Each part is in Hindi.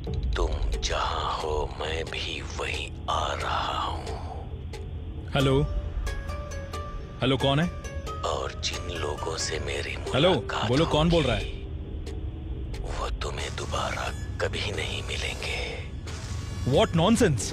तुम जहां हो मैं भी वहीं आ रहा हूं। हेलो हेलो, कौन है? और जिन लोगों से मेरी हेलो, मुलाकात बोलो कौन बोल रहा है? वो तुम्हें दोबारा कभी नहीं मिलेंगे। What nonsense!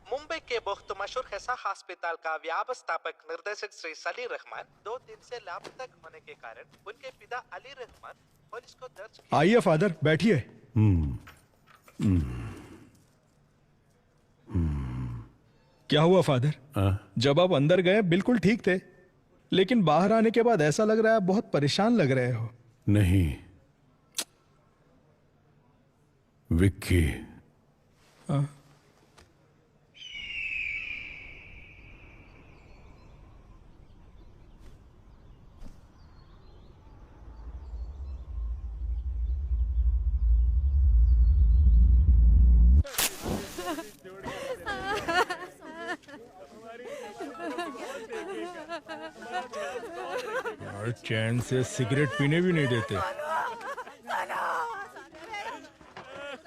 मुंबई के बहुत मशहूर हैसा हॉस्पिटल का व्यवस्थापक निर्देशक श्री सली रहमान 2 दिन से लापता होने के कारण उनके पिता अली रहमान पुलिस को दर्ज किया। आइए फादर, बैठिए। क्या हुआ फादर? जब आप अंदर गए बिल्कुल ठीक थे, लेकिन बाहर आने के बाद ऐसा लग रहा है आप बहुत परेशान लग रहे हो। नहीं विक्की, और चैन से सिगरेट पीने भी नहीं देते।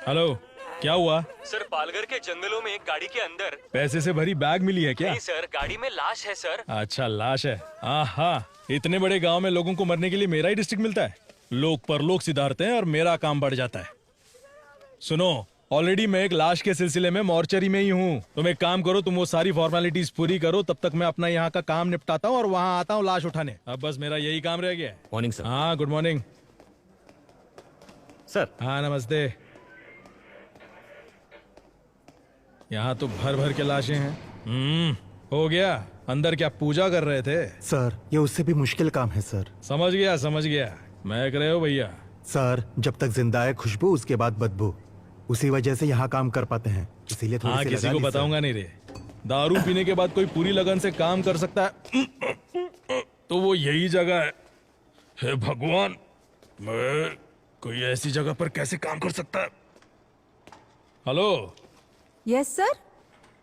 हेलो, क्या हुआ? सर, पालघर के जंगलों में एक गाड़ी के अंदर। पैसे से भरी बैग मिली है क्या? नहीं सर, गाड़ी में लाश है सर। अच्छा, लाश है। आहा, इतने बड़े गांव में लोगों को मरने के लिए मेरा ही डिस्ट्रिक्ट मिलता है। लोग परलोक सिधारते हैं और मेरा काम बढ़ जाता है। सुनो, ऑलरेडी मैं एक लाश के सिलसिले में मॉर्चरी में ही हूँ। तुम एक काम करो, तुम वो सारी फॉर्मेलिटीज पूरी करो, तब तक मैं अपना यहाँ का काम निपटाता हूँ और वहाँ आता हूँ लाश उठाने। अब बस मेरा यही काम रह गया है। Morning sir. हाँ, गुड मॉर्निंग सर। हाँ, नमस्ते। यहाँ तो भर भर के लाशें हैं। हो गया। अंदर क्या पूजा कर रहे थे? सर, ये उससे भी मुश्किल काम है सर। समझ गया समझ गया। महक रहे हो भैया? सर, जब तक जिंदा है खुशबू, उसके बाद बदबू। उसी वजह से यहाँ काम कर पाते हैं, इसीलिए थोड़ी हाँ, सी किसी लगा को ली, सर। बताऊंगा नहीं रे। दारू पीने के बाद कोई पूरी लगन से काम कर सकता है तो वो यही जगह है। हे भगवान, मैं कोई ऐसी जगह पर कैसे काम कर सकता है? Hello. Yes sir.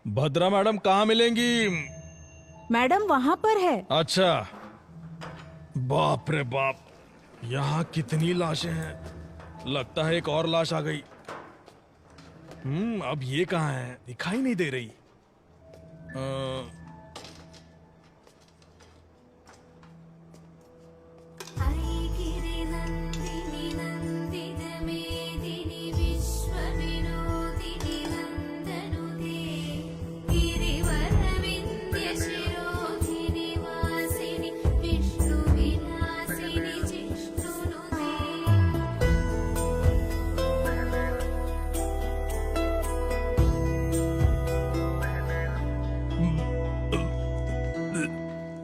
Bhadra madam कहाँ मिलेंगी? मैडम वहाँ पर है। अच्छा, बाप रे बाप, यहाँ कितनी लाशें हैं। लगता है एक और लाश आ गई। अब ये कहाँ है? दिखाई नहीं दे रही।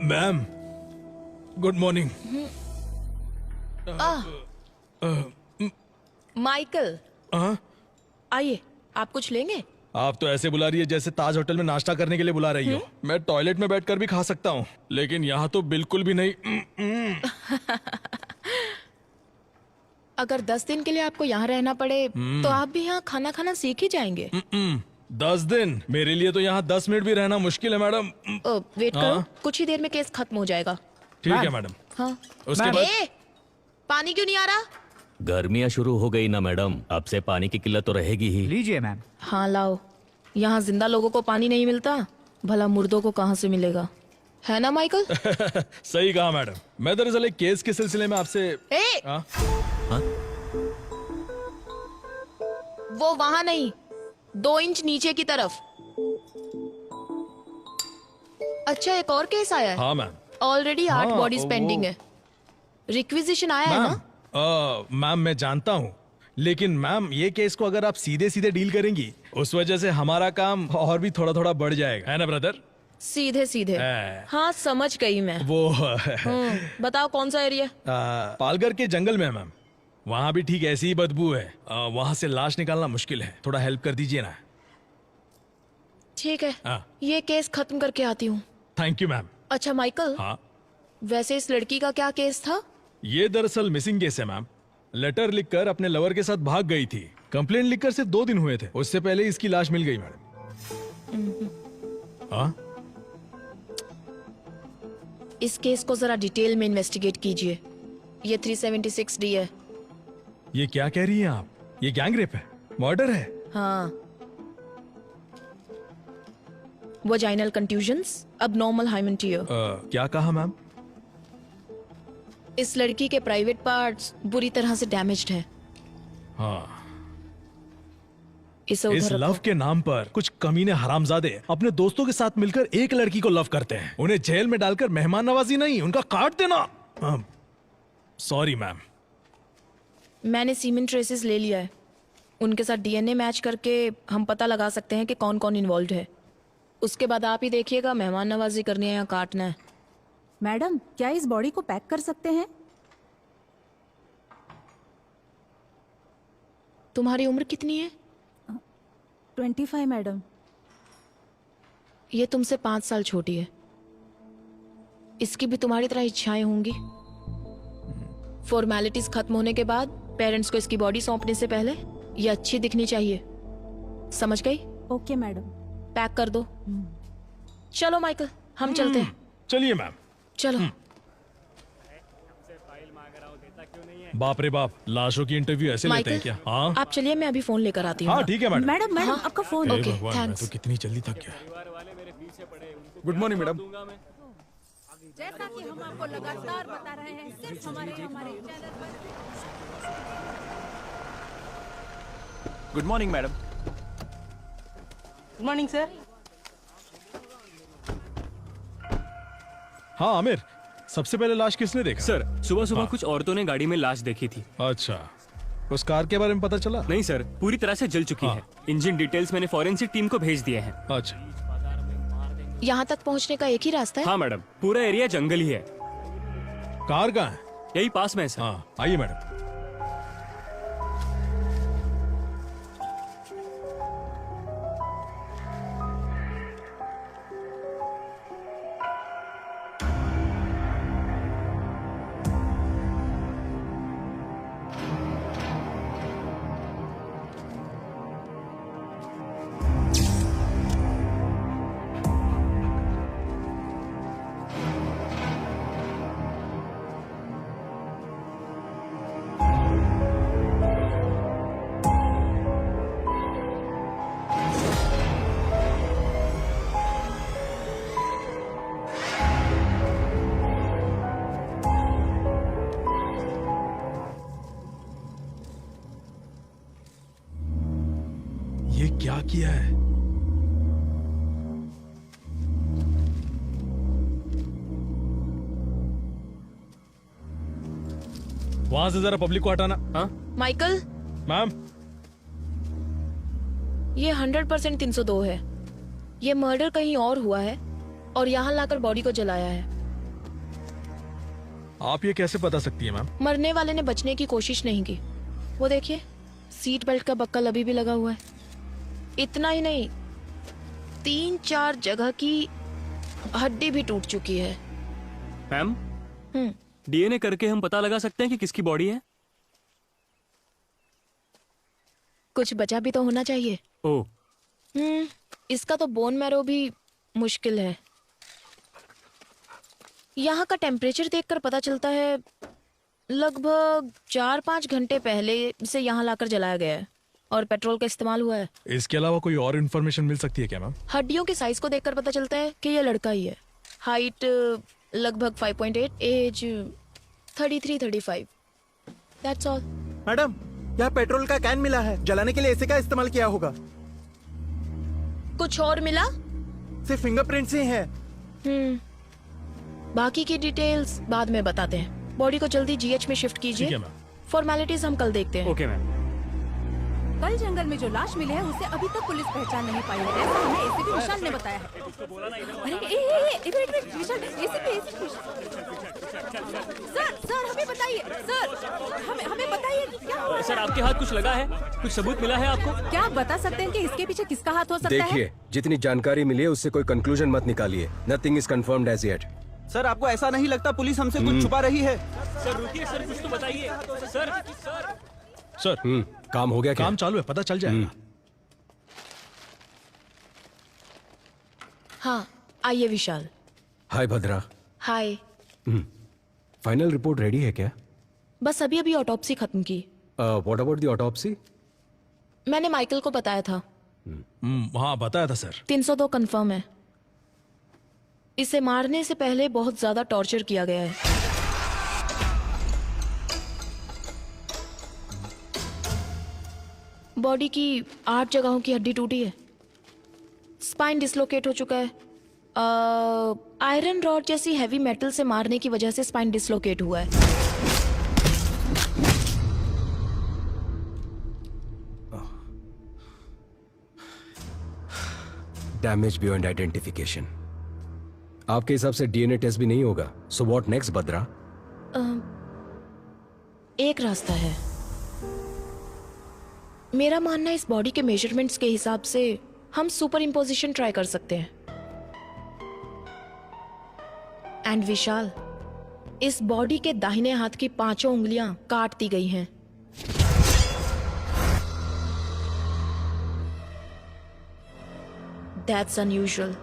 Ma'am, good morning. माइकल, आइए, आप कुछ लेंगे? आप तो ऐसे बुला रही है जैसे ताज होटल में नाश्ता करने के लिए बुला रही हो। मैं टॉयलेट में बैठकर भी खा सकता हूँ, लेकिन यहाँ तो बिल्कुल भी नहीं। अगर 10 दिन के लिए आपको यहाँ रहना पड़े तो आप भी यहाँ खाना खाना सीख ही जाएंगे। 10 दिन? मेरे लिए तो यहाँ 10 मिनट भी रहना मुश्किल है मैडम। वेट करो, कुछ ही देर में केस खत्म हो जाएगा। ठीक है मैडम। हाँ। उसके बाद पानी क्यों नहीं आ रहा? गर्मियाँ शुरू हो गई ना मैडम, अब से पानी की किल्लत तो रहेगी ही। लीजिए मैम। हाँ लाओ। यहाँ जिंदा लोगों को पानी नहीं मिलता, भला मुर्दों को कहाँ से मिलेगा, है ना माइकल? सही कहा मैडम। मैं दरअसल एक केस के सिलसिले में आपसे वो वहां नहीं, 2 इंच नीचे की तरफ। अच्छा, एक और केस आया है। हाँ मैम। ऑलरेडी 8 हाँ, बॉडीज पेंडिंग है। रिक्विजिशन आया है ना? मैम मैं जानता हूँ, लेकिन मैम ये केस को अगर आप सीधे सीधे डील करेंगी, उस वजह से हमारा काम और भी थोड़ा थोड़ा बढ़ जाएगा, है ना ब्रदर? सीधे सीधे। हाँ, समझ गई मैं। वो बताओ कौन सा एरिया? पालघर के जंगल में है मैम। वहाँ भी ठीक ऐसी ही बदबू है। वहाँ से लाश निकालना मुश्किल है, थोड़ा हेल्प कर दीजिए ना। ठीक है, ये केस खत्म करके आती हूँ। Thank you ma'am. अच्छा माइकल, हाँ, वैसे इस लड़की का क्या केस था? ये दरअसल मिसिंग केस है मैम। लेटर लिखकर अपने लवर के साथ भाग गई थी। कंप्लेंट लिखकर सिर्फ 2 दिन हुए थे, उससे पहले इसकी लाश मिल गई मैडम। हाँ, इस केस को जरा डिटेल में इन्वेस्टिगेट कीजिए। ये 376 डी है। ये क्या कह रही हैं आप? ये गैंग रेप है, मर्डर है। हाँ, vaginal contusions, abnormal hymen tear. क्या कहा मैम? इस लड़की के प्राइवेट पार्ट्स बुरी तरह से डैमेज्ड हैं। हाँ, इसे इस उधर लव रखो। के नाम पर कुछ कमीने हरामजादे अपने दोस्तों के साथ मिलकर एक लड़की को लव करते हैं। उन्हें जेल में डालकर मेहमान नवाजी नहीं, उनका काट देना। Sorry ma'am. मैंने सीमेन ट्रेसेस ले लिया है। उनके साथ डीएनए मैच करके हम पता लगा सकते हैं कि कौन कौन इन्वॉल्व है। उसके बाद आप ही देखिएगा मेहमान नवाजी करनी है या काटना है। मैडम, क्या इस बॉडी को पैक कर सकते हैं? तुम्हारी उम्र कितनी है? 25 मैडम। ये तुमसे 5 साल छोटी है। इसकी भी तुम्हारी तरह इच्छाएं होंगी। फॉर्मेलिटीज खत्म होने के बाद पेरेंट्स को इसकी बॉडी सौंपने से पहले ये अच्छी दिखनी चाहिए। समझ गई? Okay madam. पैक कर दो। चलो माइकल, हम चलते हैं। चलिए मैम। चलो। बाप रे बाप, लाशों की इंटरव्यू ऐसे लेते हैं माइकल, क्या? हाँ आप चलिए, मैं अभी फोन लेकर आती हूँ। हाँ, ठीक है मैडम। मैडम मैडम, हाँ। आपका फोन। हे ओके, भगवान, मैं थैंक्स। तो कितनी जल्दी थक गया। Good morning madam. जैसा कि हम आपको लगातार बता रहे हैं, सिर्फ हमारे चैनल पर। Good morning madam. Good morning sir. हाँ आमिर, सबसे पहले लाश किसने देखा? सर, सुबह सुबह कुछ औरतों ने गाड़ी में लाश देखी थी। अच्छा, उस कार के बारे में पता चला? नहीं सर, पूरी तरह से जल चुकी हाँ। है। इंजन डिटेल्स मैंने फॉरेंसिक टीम को भेज दिए हैं। अच्छा, यहाँ तक पहुँचने का एक ही रास्ता है। हाँ मैडम, पूरा एरिया जंगल ही है। कार कहाँ है? यही पास में है सर। हाँ, आइए मैडम। ये क्या किया है? वहां से जरा पब्लिक को हटाना। हाँ माइकल, मैम, ये 100% 302 है। ये मर्डर कहीं और हुआ है और यहाँ लाकर बॉडी को जलाया है। आप ये कैसे बता सकती है मैम? मरने वाले ने बचने की कोशिश नहीं की। वो देखिए, सीट बेल्ट का बक्कल अभी भी लगा हुआ है। इतना ही नहीं, 3-4 जगह की हड्डी भी टूट चुकी है। मैम, हम्म, डीएनए करके हम पता लगा सकते हैं कि किसकी बॉडी है? कुछ बचा भी तो होना चाहिए। ओह, इसका तो बोन मैरो भी मुश्किल है। यहाँ का टेम्परेचर देखकर पता चलता है लगभग 4-5 घंटे पहले इसे यहाँ लाकर जलाया गया है और पेट्रोल का इस्तेमाल हुआ है। इसके अलावा कोई और इन्फॉर्मेशन मिल सकती है क्या मैम? हड्डियों के साइज को देखकर पता चलता है कि ये लड़का ही है। हाइट लगभग 5.8, एज 33-35। That's all. मैडम, यहाँ पेट्रोल का कैन मिला है, जलाने के लिए ऐसे का इस्तेमाल किया होगा। कुछ और मिला? सिर्फ फिंगरप्रिंट्स ही हैं। बाकी की डिटेल्स बाद में बताते हैं। बॉडी को जल्दी जीएच में शिफ्ट ठीक है कीजिए। मैम। फॉर्मेलिटीज हम कल देखते हैं। Okay ma'am. कल जंगल में जो लाश मिली है उसे अभी तक पुलिस पहचान नहीं पाई है, ऐसा हमें एसीपी विशाल ने बताया है। अरे एक मिनट विशाल, एसीपी सर हमें बताइए, सर हमें बताइए क्या हुआ? सर, आपके हाथ कुछ लगा है? कुछ सबूत मिला है आपको? क्या आप बता सकते हैं कि इसके पीछे किसका हाथ हो सकता है? देखिए, जितनी जानकारी मिली है उससे कोई कंक्लूजन मत निकालिए। Nothing is confirmed as yet. Sir, आपको ऐसा नहीं लगता पुलिस हमसे कुछ छुपा रही है? सर रुकिए सर, कुछ तो बताइए सर। सर काम हो गया क्या? काम चालू है, पता चल जाएगा। हाँ आइए विशाल। हाय भद्रा। हाय। फाइनल रिपोर्ट रेडी है क्या? बस अभी अभी ऑटोप्सी खत्म की। What about the autopsy? मैंने माइकल को बताया था। हाँ बताया था सर। 302 कंफर्म है। इसे मारने से पहले बहुत ज्यादा टॉर्चर किया गया है। बॉडी की 8 जगहों की हड्डी टूटी है। स्पाइन डिसलोकेट हो चुका है। आयरन रॉड जैसी हैवी मेटल से मारने की वजह से स्पाइन डिसलोकेट हुआ है। Damage beyond identification. आपके हिसाब से डीएनए टेस्ट भी नहीं होगा। सो व्हाट नेक्स्ट भद्रा? एक रास्ता है। मेरा मानना है इस बॉडी के मेजरमेंट्स के हिसाब से हम सुपर इम्पोजिशन ट्राई कर सकते हैं। एंड विशाल, इस बॉडी के दाहिने हाथ की 5 उंगलियां काट दी गई हैं। That's unusual.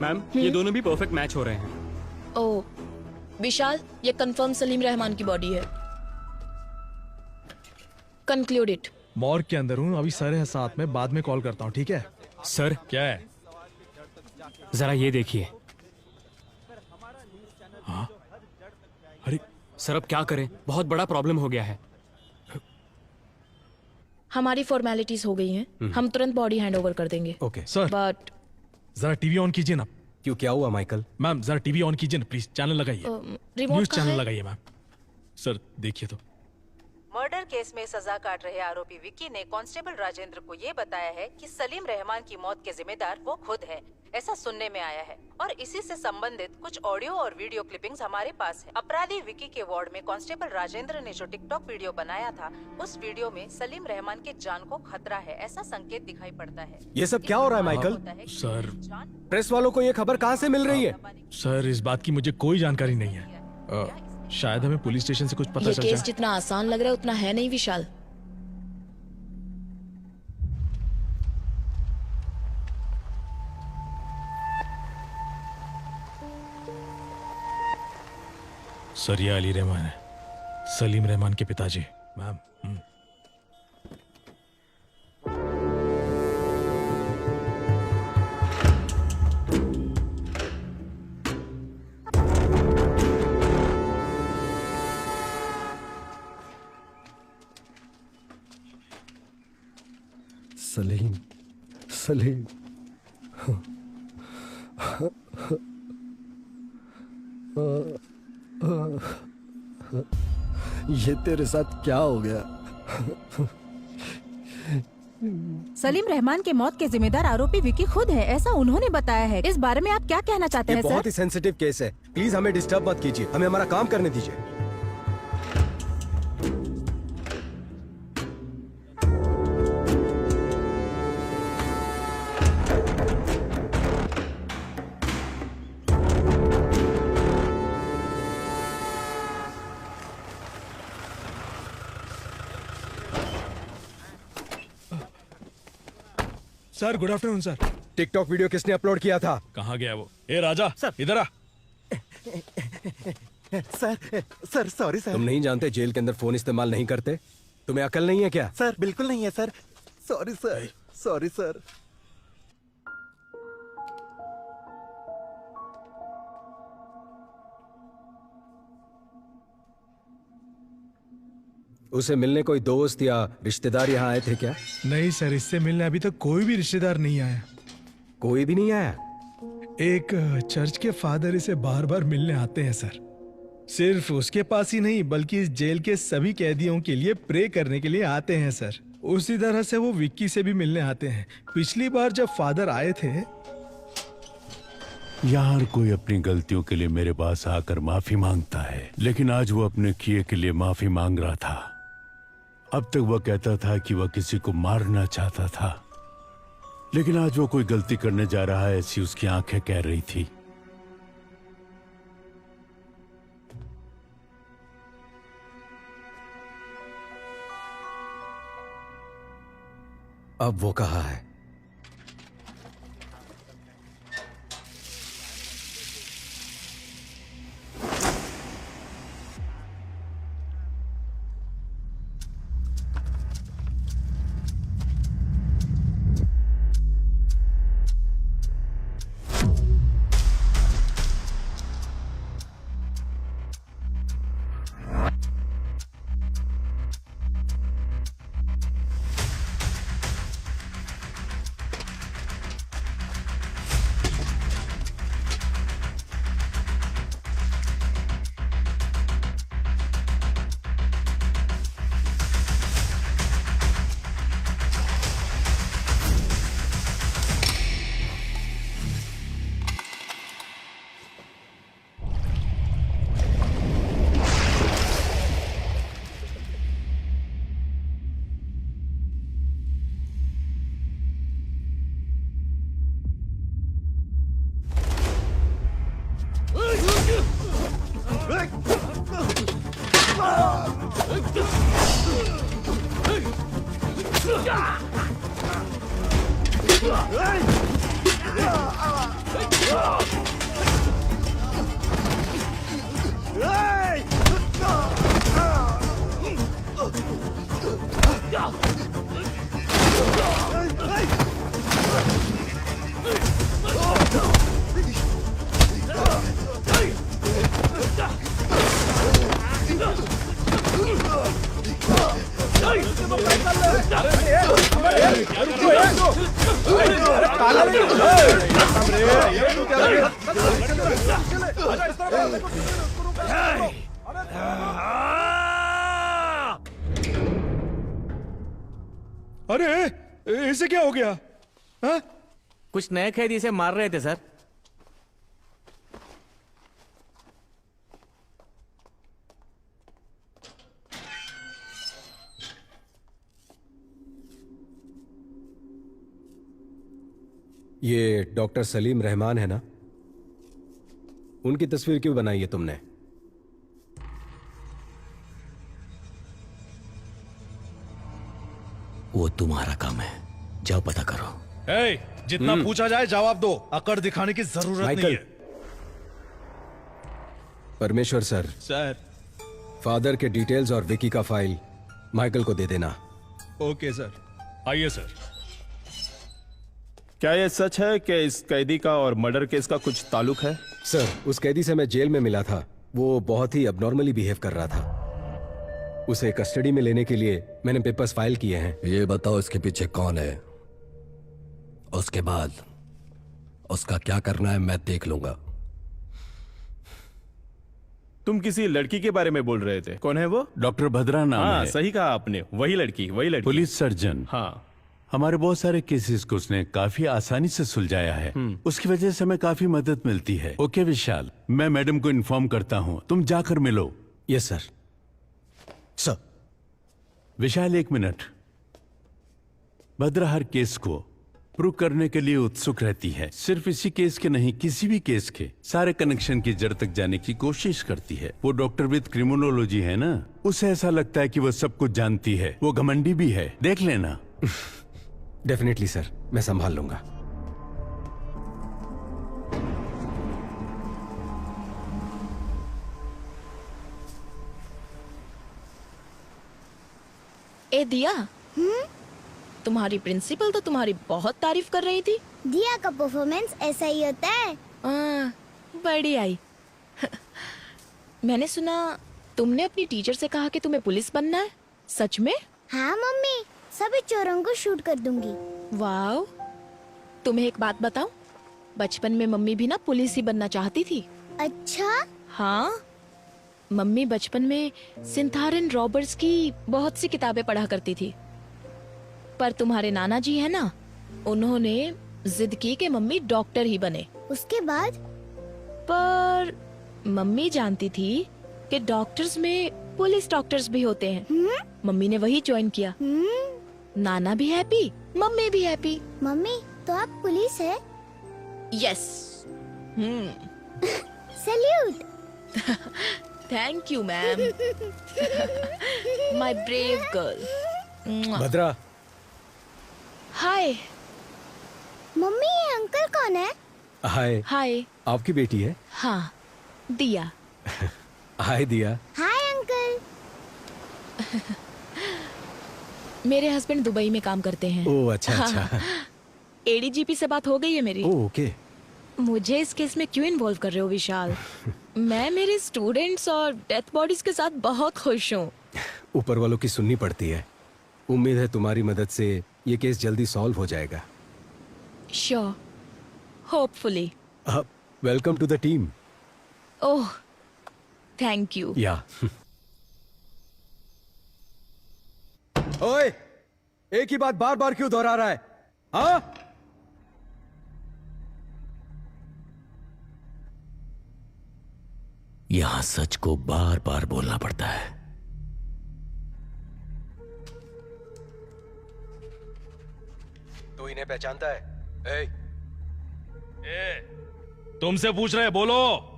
मैम ये दोनों भी परफेक्ट मैच हो रहे हैं। ओह विशाल, ये कंफर्म सलीम रहमान की बॉडी है। Conclude it. मॉर्ग के अंदर हूँ, अभी सर है साथ में, बाद में कॉल करता हूँ, ठीक है? सर क्या है? जरा ये देखिए। हाँ? अरे सर अब क्या करें, बहुत बड़ा प्रॉब्लम हो गया है। हमारी फॉर्मेलिटीज हो गई हैं। हम तुरंत बॉडी हैंड ओवर कर देंगे। ओके सर बट जरा टीवी ऑन कीजिए ना। क्यों, क्या हुआ माइकल? मैम जरा टीवी ऑन कीजिए ना प्लीज, चैनल लगाइए, रिमोट न्यूज कहाँ चैनल है? लगाइए मैम। सर देखिए तो। मर्डर केस में सजा काट रहे आरोपी विक्की ने कांस्टेबल राजेंद्र को ये बताया है कि सलीम रहमान की मौत के जिम्मेदार वो खुद है, ऐसा सुनने में आया है। और इसी से संबंधित कुछ ऑडियो और वीडियो क्लिपिंग्स हमारे पास है। अपराधी विक्की के वार्ड में कांस्टेबल राजेंद्र ने जो टिकटॉक वीडियो बनाया था, उस वीडियो में सलीम रहमान के जान को खतरा है ऐसा संकेत दिखाई पड़ता है। ये सब क्या हो रहा है माइकल? सर प्रेस वालों को ये खबर कहाँ से मिल रही है? सर इस बात की मुझे कोई जानकारी नहीं है। शायद हमें पुलिस स्टेशन से कुछ पता ये चल केस जाए। जितना आसान लग रहा है उतना है नहीं विशाल। सर ये अली रहमान है, सलीम रहमान के पिताजी। मैम सलीम, सलीम। ये तेरे साथ क्या हो गया? सलीम रहमान के मौत के जिम्मेदार आरोपी विकी खुद है, ऐसा उन्होंने बताया है। इस बारे में आप क्या कहना चाहते ये हैं बहुत सर? ही सेंसिटिव केस है, प्लीज हमें डिस्टर्ब मत कीजिए, हमें हमारा काम करने दीजिए। Sir good afternoon sir. TikTok video किसने अपलोड किया था? कहाँ गया वो? ए राजा सर इधर आ। Sir sorry sir. तुम नहीं जानते जेल के अंदर फोन इस्तेमाल नहीं करते? तुम्हें अकल नहीं है क्या? सर बिल्कुल नहीं है sir, sorry sir. Sorry sir. उसे मिलने कोई दोस्त या रिश्तेदार यहाँ आए थे क्या? नहीं सर, इससे मिलने अभी तक कोई भी रिश्तेदार नहीं आया। कोई भी नहीं आया? एक चर्च के फादर इसे बार बार मिलने आते हैं सर। सिर्फ उसके पास ही नहीं बल्कि इस जेल के सभी कैदियों के लिए प्रे करने के लिए आते हैं सर। उसी तरह से वो विक्की से भी मिलने आते हैं। पिछली बार जब फादर आए थे, यहाँ हर कोई अपनी गलतियों के लिए मेरे पास आकर माफी मांगता है, लेकिन आज वो अपने किए के लिए माफी मांग रहा था। अब तक वह कहता था कि वह किसी को मारना चाहता था, लेकिन आज वो कोई गलती करने जा रहा है ऐसी उसकी आंखें कह रही थी। अब वो कहाँ है? अरे इसे क्या हो गया? हा? कुछ नए कैदी से मार रहे थे सर। ये डॉक्टर सलीम रहमान है ना? उनकी तस्वीर क्यों बनाई है तुमने? वो तुम्हारा काम है, जाओ पता करो। जितना पूछा जाए जवाब दो, अकड़ दिखाने की जरूरत नहीं है। परमेश्वर सर, फादर के डिटेल्स और विकी का फाइल माइकल को दे देना। Okay sir. आइए सर। क्या यह सच है कि इस कैदी का और मर्डर केस का कुछ ताल्लुक है? सर, उस कैदी से मैं जेल में मिला था। वो बहुत ही अबनॉर्मली बिहेव कर रहा था। उसे कस्टडी में लेने के लिए मैंने पेपर्स फाइल किए हैं। ये बताओ इसके पीछे कौन है, उसके बाद उसका क्या करना है मैं देख लूंगा। तुम किसी लड़की के बारे में बोल रहे थे, कौन है वो? डॉक्टर भद्रा नाम हाँ, है। सही कहा आपने, वही लड़की। Police surgeon. हाँ, हमारे बहुत सारे केसेस को उसने काफी आसानी से सुलझाया है। उसकी वजह से हमें काफी मदद मिलती है। ओके विशाल, मैं मैडम को इन्फॉर्म करता हूँ, तुम जाकर मिलो। Yes sir. सर। विशाल एक मिनट। भद्रा हर केस को प्रूव करने के लिए उत्सुक रहती है। सिर्फ इसी केस के नहीं, किसी भी केस के सारे कनेक्शन की जड़ तक जाने की कोशिश करती है। वो डॉक्टर विद क्रिमिनोलॉजी है ना, उसे ऐसा लगता है कि वो सब कुछ जानती है। वो घमंडी भी है, देख लेना। डेफिनेटली सर, मैं संभाल लूंगा। ए दिया, तुम्हारी प्रिंसिपल तो तुम्हारी बहुत तारीफ कर रही थी। दिया का परफॉर्मेंस ऐसा ही होता है। बड़ी आई। मैंने सुना तुमने अपनी टीचर से कहा कि तुम्हें पुलिस बनना है, सच में? हाँ मम्मी, सभी चोरों को शूट कर दूंगी। वाओ। तुम्हें एक बात बताऊं, बचपन में मम्मी भी ना पुलिस ही बनना चाहती थी। अच्छा? हाँ, मम्मी बचपन में सिंथारन रॉबर्ट्स की बहुत सी किताबें पढ़ा करती थी, पर तुम्हारे नाना जी है ना, उन्होंने जिद की कि मम्मी डॉक्टर ही बने। उसके बाद? पर मम्मी जानती थी कि डॉक्टर्स में पुलिस डॉक्टर्स भी होते हैं। मम्मी ने वही ज्वाइन किया। नाना भी हैप्पी, मम्मी भी हैप्पी। मम्मी, तो आप पुलिस है? Yes. Salute. Thank you ma'am. My brave girl. Bhadra. Hi. Mummy, ये अंकल कौन है? हाय। हाय। आपकी बेटी है? हाँ, दिया। हाय दिया। Hi uncle. मेरे हस्बैंड दुबई में काम करते हैं। ओह अच्छा अच्छा। एडीजीपी से बात हो गई है मेरी। Oh okay. मुझे इस केस में क्यों इन्वॉल्व कर रहे हो विशाल? मैं मेरे स्टूडेंट्स और डेथ बॉडीज के साथ बहुत खुश हूँ। ऊपर वालों की सुननी पड़ती है। उम्मीद है तुम्हारी मदद से ये केस जल्दी सॉल्व हो जाएगा। Sure, hopefully. Welcome to the team. Oh, thank you. Yeah. ओए, एक ही बात बार बार क्यों दोहरा रहा है? हाँ? यहां सच को बार बार बोलना पड़ता है। तू इन्हें पहचानता है? तुमसे पूछ रहे, बोलो।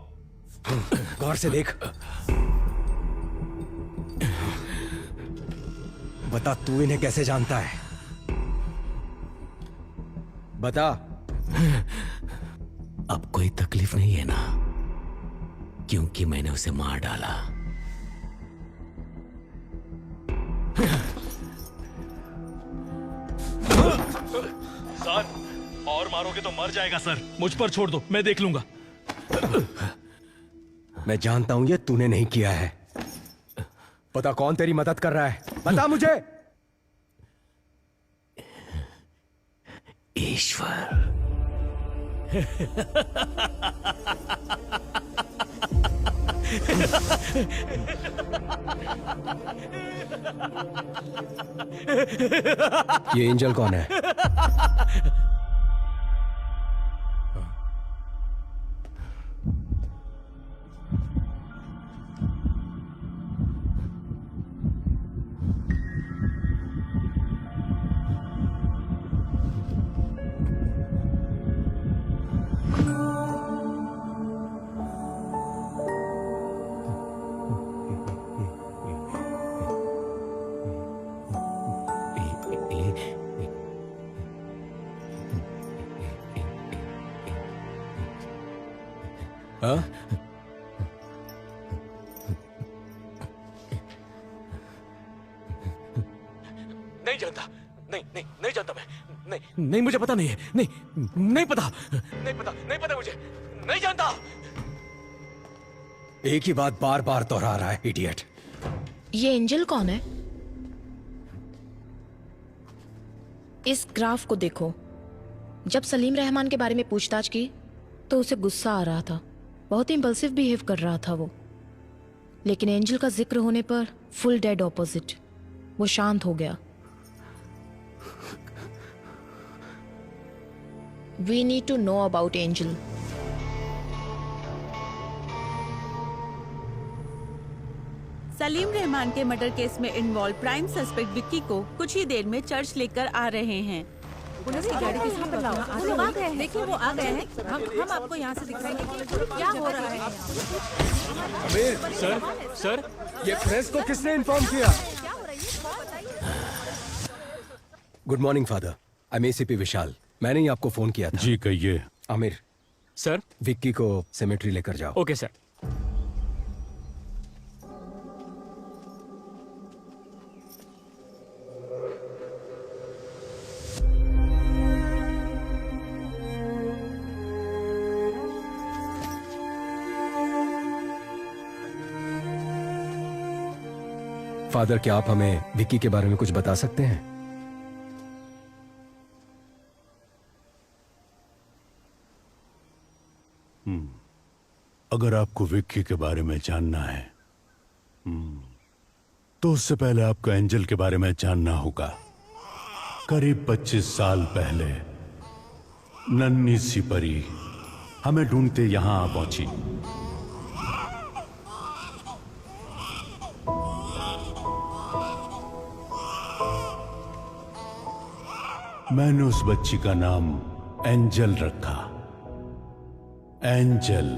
गौर से देख। बता, तू इन्हें कैसे जानता है? बता। अब कोई तकलीफ नहीं है ना, क्योंकि मैंने उसे मार डाला। सर, और मारोगे तो मर जाएगा सर। मुझ पर छोड़ दो, मैं देख लूंगा। मैं जानता हूं ये तूने नहीं किया है। पता कौन तेरी मदद कर रहा है? बता मुझे। ईश्वर। ये एंजल कौन है? हाँ? नहीं जानता। नहीं जानता मैं। नहीं मुझे पता नहीं है। नहीं पता मुझे। नहीं जानता। एक ही बात बार बार दोहरा रहा है, इडियट। ये एंजल कौन है? इस ग्राफ को देखो। जब सलीम रहमान के बारे में पूछताछ की तो उसे गुस्सा आ रहा था, बहुत इंपल्सिव बिहेव कर रहा था वो। लेकिन एंजल का जिक्र होने पर फुल डेड ऑपोजिट, वो शांत हो गया। We need to know about Angel. Salim Rahman के मर्डर केस में इन्वॉल्व प्राइम सस्पेक्ट विक्की को कुछ ही देर में चर्च लेकर आ रहे हैं। देखिए वो आ गए हैं। हम आपको यहाँ से दिखाएंगे कि क्या हो रहा है। अमीर, सर, ये प्रेस को किसने इन्फॉर्म किया? Good morning father, I am ACP Vishal. मैंने ही आपको फोन किया था। जी कहिए। आमिर सर, विक्की को सेमेट्री लेकर जाओ। Okay sir. फादर, क्या आप हमें विक्की के बारे में कुछ बता सकते हैं? अगर आपको विक्की के बारे में जानना है तो उससे पहले आपको एंजल के बारे में जानना होगा। करीब 25 साल पहले नन्ही सी परी हमें ढूंढते यहां आ पहुंची। मैंने उस बच्ची का नाम एंजल रखा। एंजल।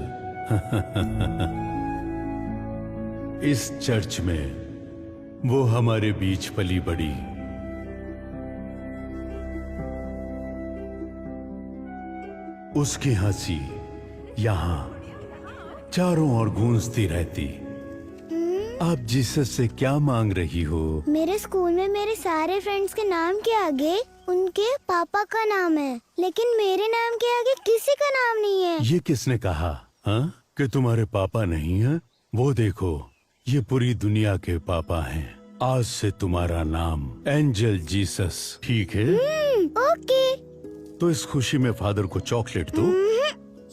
इस चर्च में वो हमारे बीच पली बड़ी। उसकी हंसी यहां चारों ओर गूंजती रहती। आप जीसस से क्या मांग रही हो? मेरे स्कूल में मेरे सारे फ्रेंड्स के नाम के आगे उनके पापा का नाम है, लेकिन मेरे नाम के आगे किसी का नाम नहीं है। ये किसने कहा कि तुम्हारे पापा नहीं हैं? वो देखो, ये पूरी दुनिया के पापा हैं। आज से तुम्हारा नाम एंजल जीसस, ठीक है? ओके। तो इस खुशी में फादर को चॉकलेट दो।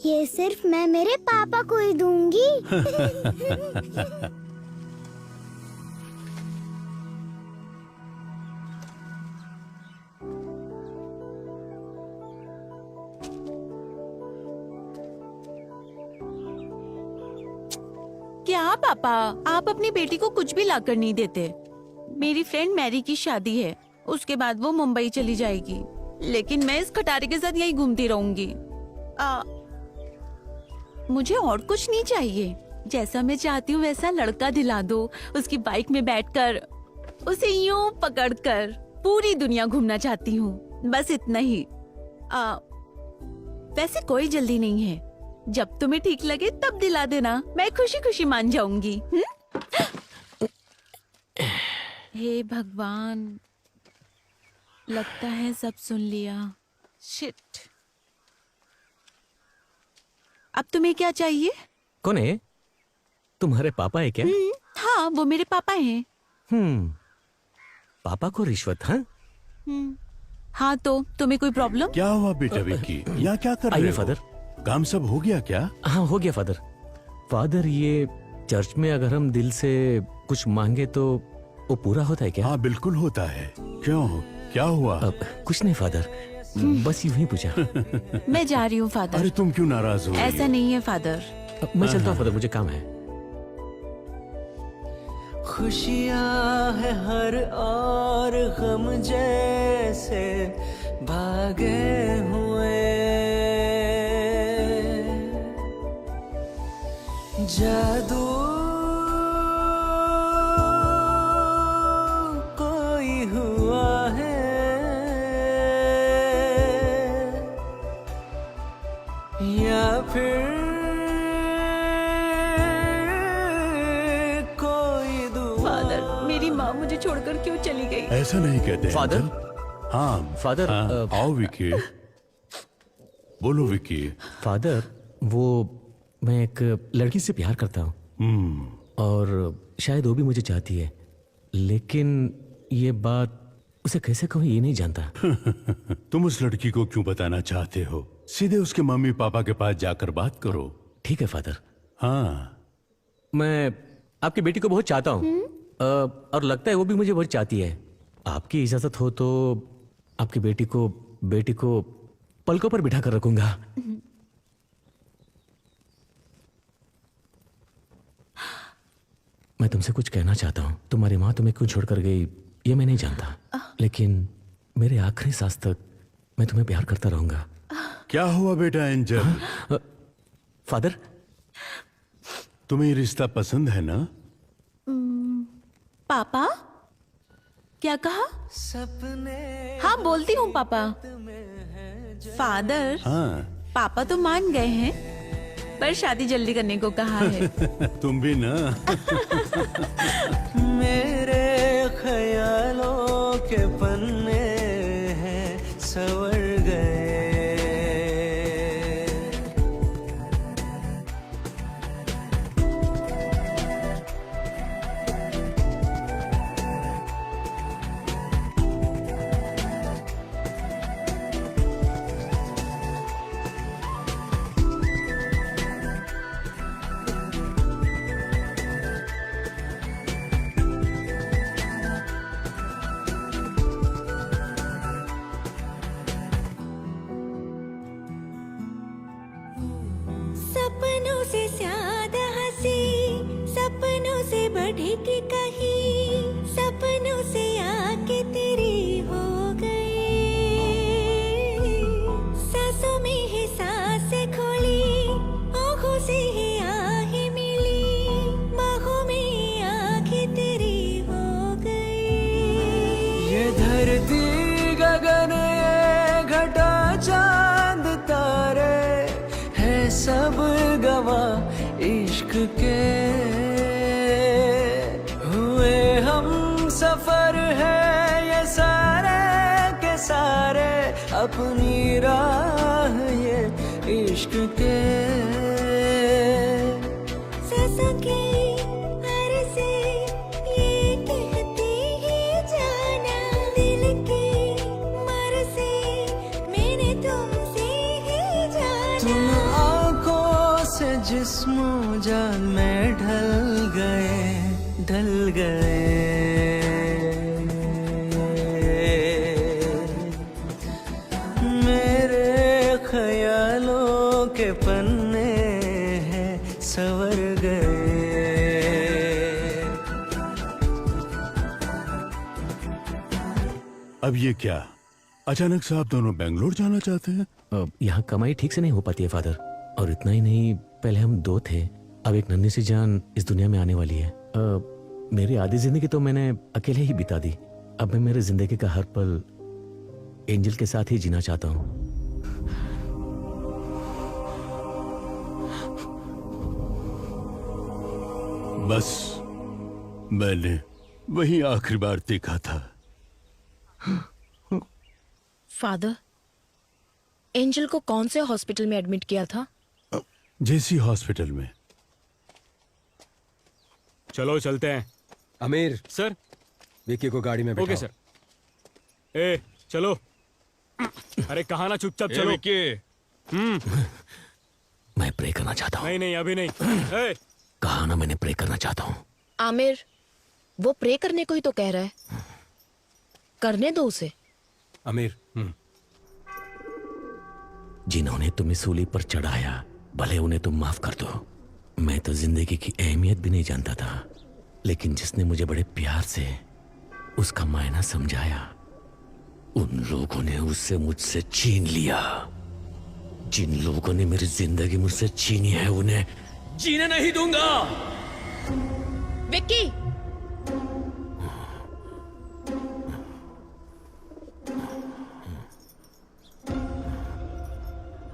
ये सिर्फ मैं मेरे पापा को ही दूंगी। क्या पापा, आप अपनी बेटी को कुछ भी लाकर नहीं देते। मेरी फ्रेंड मैरी की शादी है, उसके बाद वो मुंबई चली जाएगी, लेकिन मैं इस खटारे के साथ यही घूमती रहूंगी। मुझे और कुछ नहीं चाहिए। जैसा मैं चाहती हूँ वैसा लड़का दिला दो। उसकी बाइक में बैठकर उसे यूं पकड़कर पूरी दुनिया घूमना चाहती हूँ, बस इतना ही। वैसे कोई जल्दी नहीं है, जब तुम्हें ठीक लगे तब दिला देना, मैं खुशी खुशी मान जाऊंगी। हे भगवान, लगता है सब सुन लिया। शिट। अब तुम्हें क्या चाहिए? कौन है? तुम्हारे पापा है क्या? हाँ, वो मेरे पापा हैं। पापा को रिश्वत? हाँ हाँ, तो तुम्हें कोई प्रॉब्लम? क्या हुआ बेटा विक्की? यहाँ क्या कर रहे आइए हो? फादर। काम सब हो गया क्या? हाँ, हो गया फादर। फादर, ये चर्च में अगर हम दिल से कुछ मांगे तो वो पूरा होता है क्या? हाँ, बिल्कुल होता है। क्यों, क्या हुआ? कुछ नहीं फादर, बस यूं ही पूछा। मैं जा रही हूँ फादर। अरे तुम क्यों नाराज हो? ऐसा नहीं है फादर। मैं चलता हूँ फादर, मुझे काम है। खुशियाँ है हर और गम जैसे भागे हुए, जादू कोई हुआ है, या फिर कोई दुआ। फादर, मेरी माँ मुझे छोड़कर क्यों चली गई? ऐसा नहीं कहते फादर। हाँ फादर, आओ विक्की। बोलो विक्की। फादर, वो मैं एक लड़की से प्यार करता हूँ और शायद वो भी मुझे चाहती है, लेकिन ये बात उसे कैसे कहूँ ये नहीं जानता। तुम उस लड़की को क्यों बताना चाहते हो? सीधे उसके मम्मी पापा के पास जाकर बात करो। ठीक है फादर। हाँ, मैं आपकी बेटी को बहुत चाहता हूँ और लगता है वो भी मुझे बहुत चाहती है। आपकी इजाजत हो तो आपकी बेटी को पलकों पर बिठा कर रखूंगा। मैं तुमसे कुछ कहना चाहता हूँ। तुम्हारी माँ तुम्हें क्यों छोड़कर गई ये मैं नहीं जानता, लेकिन मेरे आखिरी सांस तक मैं तुम्हें प्यार करता रहूंगा। क्या हुआ बेटा एंजल? फादर, तुम्हें ये रिश्ता पसंद है ना? पापा, क्या कहा? हाँ, बोलती हूँ पापा। फादर, हाँ। पापा तो मान गए हैं, पर शादी जल्दी करने को कहा है। तुम भी ना। मेरे ख्यालों के पन्ने हैं संवर गए। से ज्यादा हंसी, सपनों से बढ़ के कहीं, सपनों से आके तेरी हो गई। सांसों में है सांसें खोली, आँखों से ही आहें मिली, बाहों में आंखें तेरी हो गई। ये धरती गगन ये घटा चांद तारे है सब गवाह इश्क के। हुए हम सफर है ये सारे के सारे, अपनी राह ये इश्क के। सांसों की हर से ये कहती ही जाना, दिल की मर्जी मैंने तुमसे ही जाना। तुम आंखों से जिस्मो जान में ढल गए। मेरे ख्यालों के पन्ने हैं सवर गए। अब ये क्या, अचानक से आप दोनों बेंगलोर जाना चाहते हैं? यहाँ कमाई ठीक से नहीं हो पाती है फादर, और इतना ही नहीं, पहले हम 2 थे, अब एक नन्ही सी जान इस दुनिया में आने वाली है। मेरी आधी जिंदगी तो मैंने अकेले ही बिता दी, अब मैं मेरे जिंदगी का हर पल एंजल के साथ ही जीना चाहता हूँ। बस मैंने वही आखिरी बार देखा था। फादर, एंजल को कौन से हॉस्पिटल में एडमिट किया था? जेसी हॉस्पिटल में। चलो चलते हैं। आमिर सर, विक्की को गाड़ी में बैठाओ। Okay sir. ए चलो। अरे कहा ना, चुपचाप चलो। मैं प्रे करना चाहता हूँ। नहीं अभी नहीं। ए, कहा ना मैंने प्रे करना चाहता हूँ। आमिर, वो प्रे करने को ही तो कह रहा है, करने दो उसे। आमिर जिन्होंने तुम्हें सूली पर चढ़ाया, भले उन्हें तुम माफ कर दो। मैं तो जिंदगी की अहमियत भी नहीं जानता था, लेकिन जिसने मुझे बड़े प्यार से उसका मायना समझाया, उन लोगों ने उससे मुझसे छीन लिया। जिन लोगों ने मेरी जिंदगी मुझसे छीनी है, उन्हें जीने नहीं दूंगा। विक्की!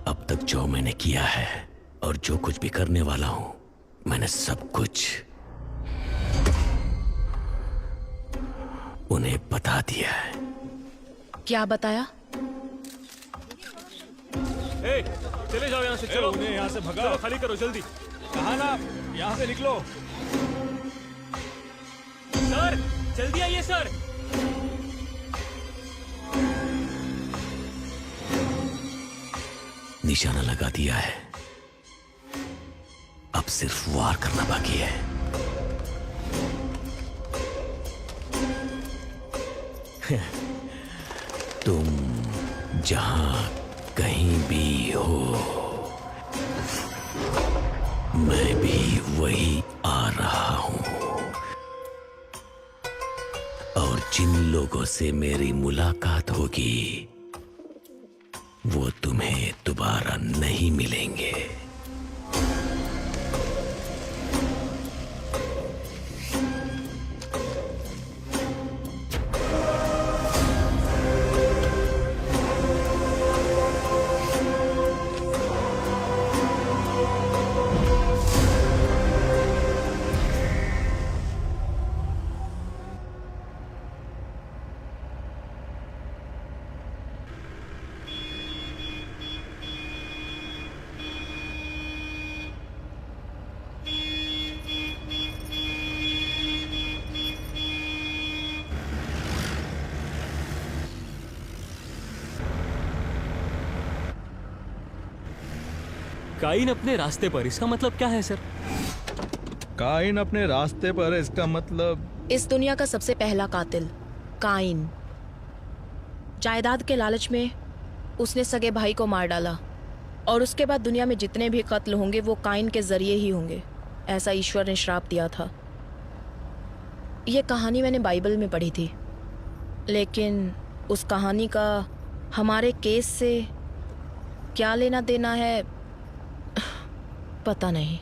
अब तक जो मैंने किया है और जो कुछ भी करने वाला हूं, मैंने सब कुछ उन्हें बता दिया है। क्या बताया? ए, चले जाओ यहाँ से। चलो उन्हें यहाँ से भगाओ। चलो, खाली करो जल्दी। कहा ना, यहाँ से निकलो। सर जल्दी आइए सर। निशाना लगा दिया है, अब सिर्फ वार करना बाकी है। तुम जहां कहीं भी हो, मैं भी वही आ रहा हूं, और जिन लोगों से मेरी मुलाकात होगी, वो तुम्हें दोबारा नहीं मिलेंगे। काइन अपने रास्ते पर, इसका मतलब क्या है सर? काइन अपने रास्ते पर है, इसका मतलब इस दुनिया का सबसे पहला कातिल काइन। जायदाद के लालच में उसने सगे भाई को मार डाला, और उसके बाद दुनिया में जितने भी कत्ल होंगे वो काइन के जरिए ही होंगे, ऐसा ईश्वर ने श्राप दिया था। ये कहानी मैंने बाइबल में पढ़ी थी, लेकिन उस कहानी का हमारे केस से क्या लेना देना है पता नहीं।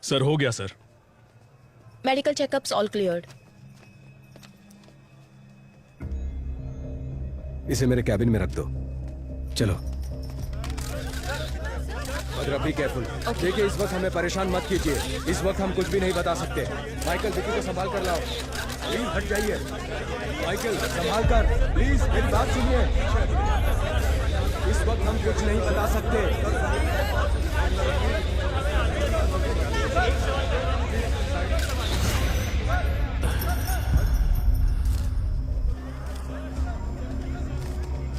सर हो गया sir. Medical checkups all cleared. इसे मेरे कैबिन में रख दो। चलो मगर बी केयरफुल। देखिए इस वक्त हमें परेशान मत कीजिए, इस वक्त हम कुछ भी नहीं बता सकते। माइकल विकी को संभाल कर लाओ, प्लीज हट जाइए। माइकल संभाल कर, प्लीज मेरी बात सुनिए। इस वक्त हम कुछ नहीं बता सकते।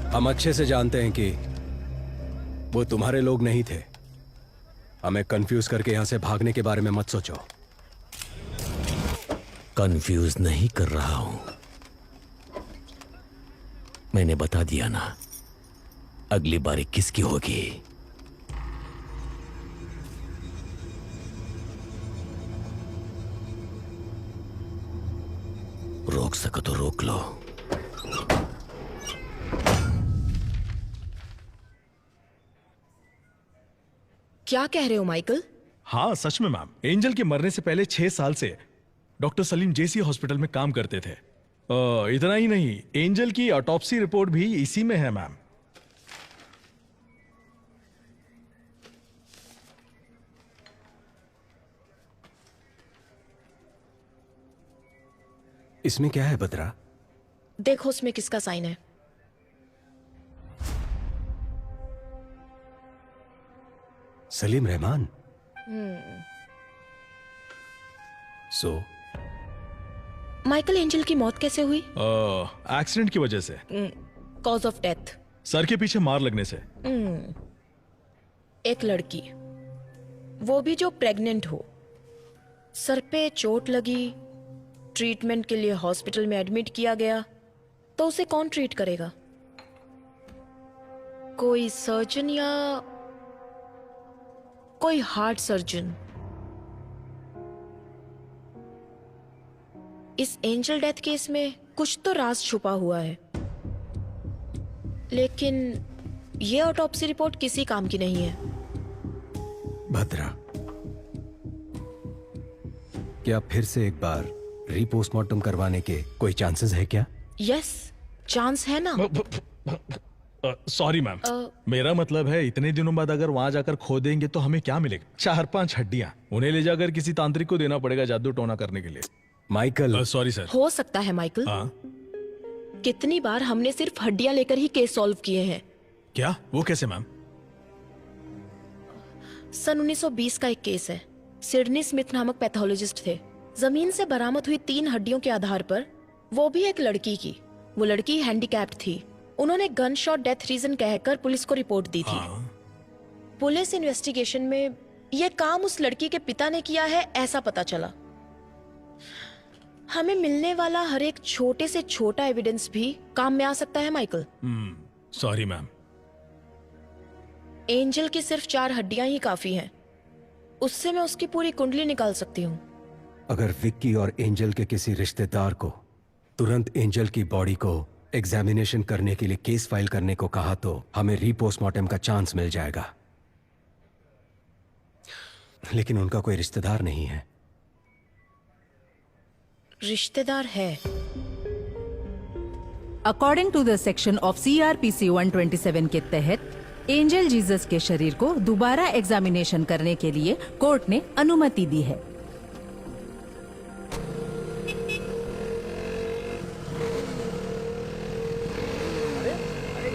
हम अच्छे से जानते हैं कि वो तुम्हारे लोग नहीं थे। हमें कंफ्यूज करके यहां से भागने के बारे में मत सोचो। कंफ्यूज नहीं कर रहा हूं, मैंने बता दिया ना, अगली बारी किसकी होगी। रोक सको तो रोक लो। क्या कह रहे हो माइकल? हाँ सच में मैम, एंजल के मरने से पहले 6 साल से डॉक्टर सलीम जेसी हॉस्पिटल में काम करते थे। इतना ही नहीं, एंजल की ऑटोप्सी रिपोर्ट भी इसी में है मैम। इसमें क्या है बद्रा? देखो उसमें किसका साइन है। Salim Rahman. So Michael, angel की मौत कैसे हुई? एक्सीडेंट की वजह से। Cause of death? सर के पीछे मार लगने से। एक लड़की, वो भी जो प्रेग्नेंट हो, सर पे चोट लगी, ट्रीटमेंट के लिए हॉस्पिटल में एडमिट किया गया, तो उसे कौन ट्रीट करेगा? कोई सर्जन या कोई हार्ट सर्जन? इस एंजल डेथ केस में कुछ तो राज छुपा हुआ है, लेकिन ये ऑटोप्सी रिपोर्ट किसी काम की नहीं है। भद्रा, क्या फिर से एक बार रीपोस्टमार्टम करवाने के कोई चांसेस है क्या? यस, चांस है ना। सॉरी मैम, मेरा मतलब है इतने दिनों बाद अगर वहां जाकर खो देंगे तो हमें क्या मिलेगा? 4-5 हड्डियां, उन्हें ले जाकर किसी तांत्रिक को देना पड़ेगा जादू टोना करने के लिए। माइकल। Sorry sir. हो सकता है माइकल। कितनी बार हमने सिर्फ हड्डियां लेकर ही केस सॉल्व किए हैं। क्या? वो कैसे मैम? सन 1920 का एक केस है। सिडनी स्मिथ नामक पैथोलॉजिस्ट थे। जमीन से बरामद हुई 3 हड्डियों के आधार पर, वो भी एक लड़की की, वो लड़की हैंडीकैप्ड थी। उन्होंने गन शॉट डेथ रीजन कहकर पुलिस को रिपोर्ट दी थी। पुलिस इन्वेस्टिगेशन में यह काम उस लड़की के पिता ने किया है, ऐसा पता चला। हमें मिलने वाला हर एक छोटे से छोटा एविडेंस भी काम में आ सकता है माइकल। Sorry ma'am. एंजल की सिर्फ 4 हड्डियां ही काफी हैं। उससे मैं उसकी पूरी कुंडली निकाल सकती हूँ। अगर विक्की और एंजल के किसी रिश्तेदार को तुरंत एंजल की बॉडी को एग्जामिनेशन करने के लिए केस फाइल करने को कहा तो हमें रीपोस्टमार्टम का चांस मिल जाएगा। लेकिन उनका कोई रिश्तेदार नहीं है। रिश्तेदार है। According to the section of CRPC 127 के तहत एंजल जीसस के शरीर को दोबारा एग्जामिनेशन करने के लिए कोर्ट ने अनुमति दी है।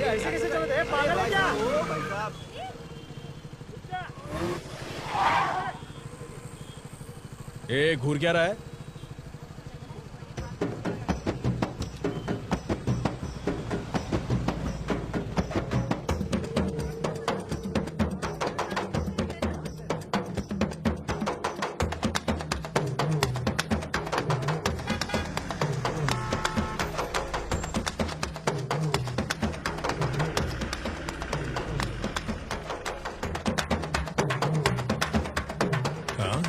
ऐसे कैसे चलते हैं? पागल है क्या? ए घूर क्या रहा है?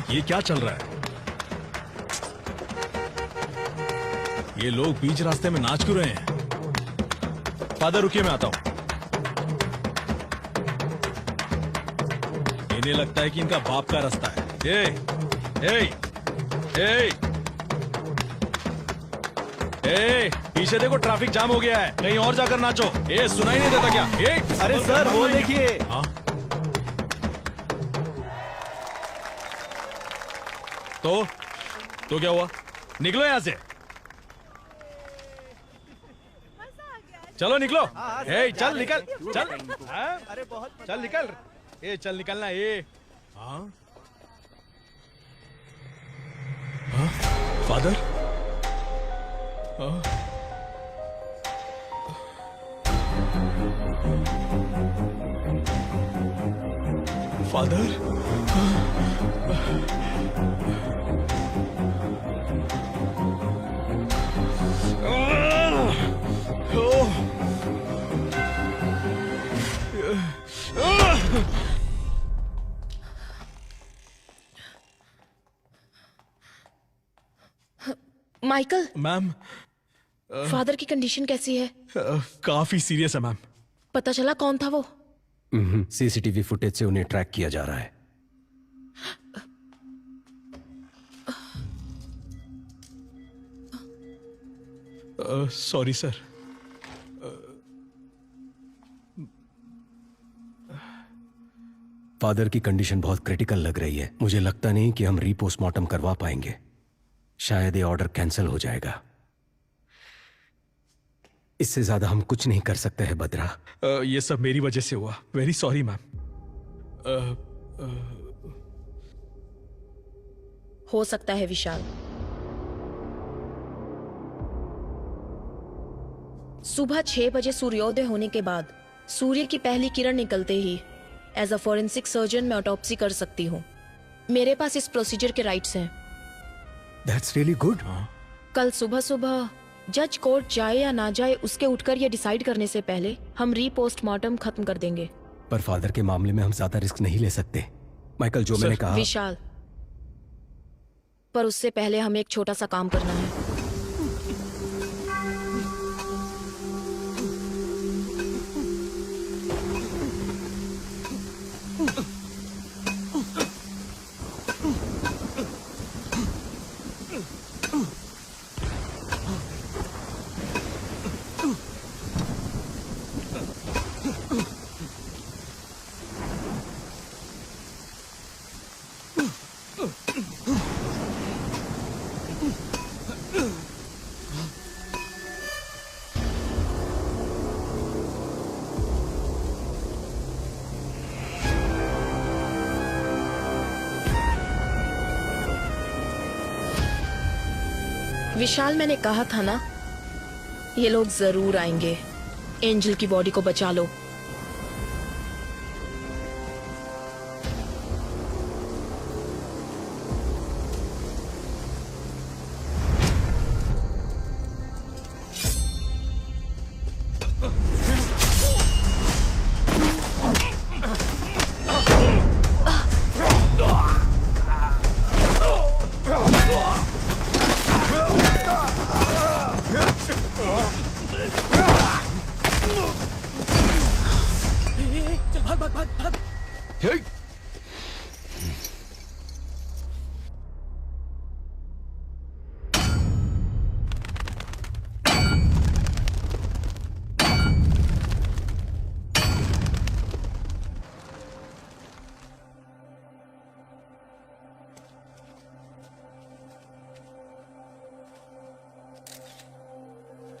ये क्या चल रहा है? ये लोग बीच रास्ते में नाच क्यों रहे हैं? फादर रुकिए, मैं आता हूं। इन्हें लगता है कि इनका बाप का रास्ता है। ए, ए, ए, ए, पीछे देखो ट्रैफिक जाम हो गया है, कहीं और जाकर नाचो। ए, सुनाई नहीं देता क्या? ए, अरे सर वो देखिए। हाँ? तो क्या हुआ? निकलो यहां से, चलो निकलो। ए, चल निकल, चल। अरे बहुत चल निकल। ए, चल निकलना। ए, हाँ? हाँ? फादर? हाँ? फादर? माइकल, मैम, फादर की कंडीशन कैसी है? काफी सीरियस है मैम। पता चला कौन था वो? सीसीटीवी फुटेज से उन्हें ट्रैक किया जा रहा है। Sorry sir. फादर की कंडीशन बहुत क्रिटिकल लग रही है। मुझे लगता नहीं कि हम रीपोस्टमार्टम करवा पाएंगे। शायद ये ऑर्डर कैंसिल हो जाएगा। इससे ज्यादा हम कुछ नहीं कर सकते हैं बद्रा। ये सब मेरी वजह से हुआ। Very sorry ma'am. हो सकता है विशाल, सुबह 6 बजे सूर्योदय होने के बाद सूर्य की पहली किरण निकलते ही एज अ फॉरेंसिक सर्जन मैं ऑटोप्सी कर सकती हूँ। मेरे पास इस प्रोसीजर के राइट्स हैं। That's really good. कल सुबह सुबह जज कोर्ट जाए या ना जाए उसके उठकर ये डिसाइड करने से पहले हम रीपोस्टमार्टम खत्म कर देंगे। पर फादर के मामले में हम ज्यादा रिस्क नहीं ले सकते। माइकल, जो मैंने कहा। विशाल, पर उससे पहले हमें एक छोटा सा काम करना है। विशाल, मैंने कहा था ना, ये लोग जरूर आएंगे। एंजल की बॉडी को बचा लो।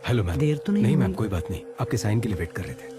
Hello ma'am. देर तो नहीं नहीं हुई? मैम, कोई बात नहीं, आपके साइन के लिए वेट कर रहे थे।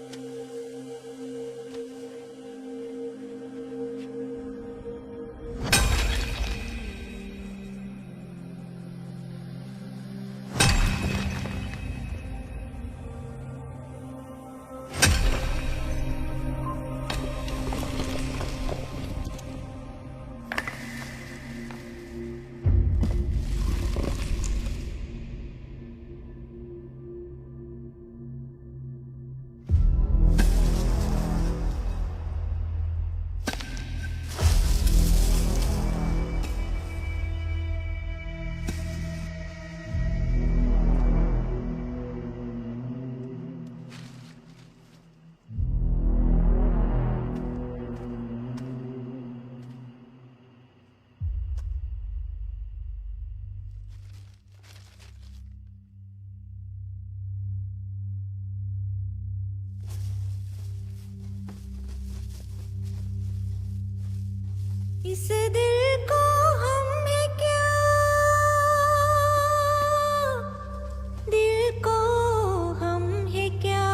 इस दिल को हम है क्या, दिल को हम है क्या,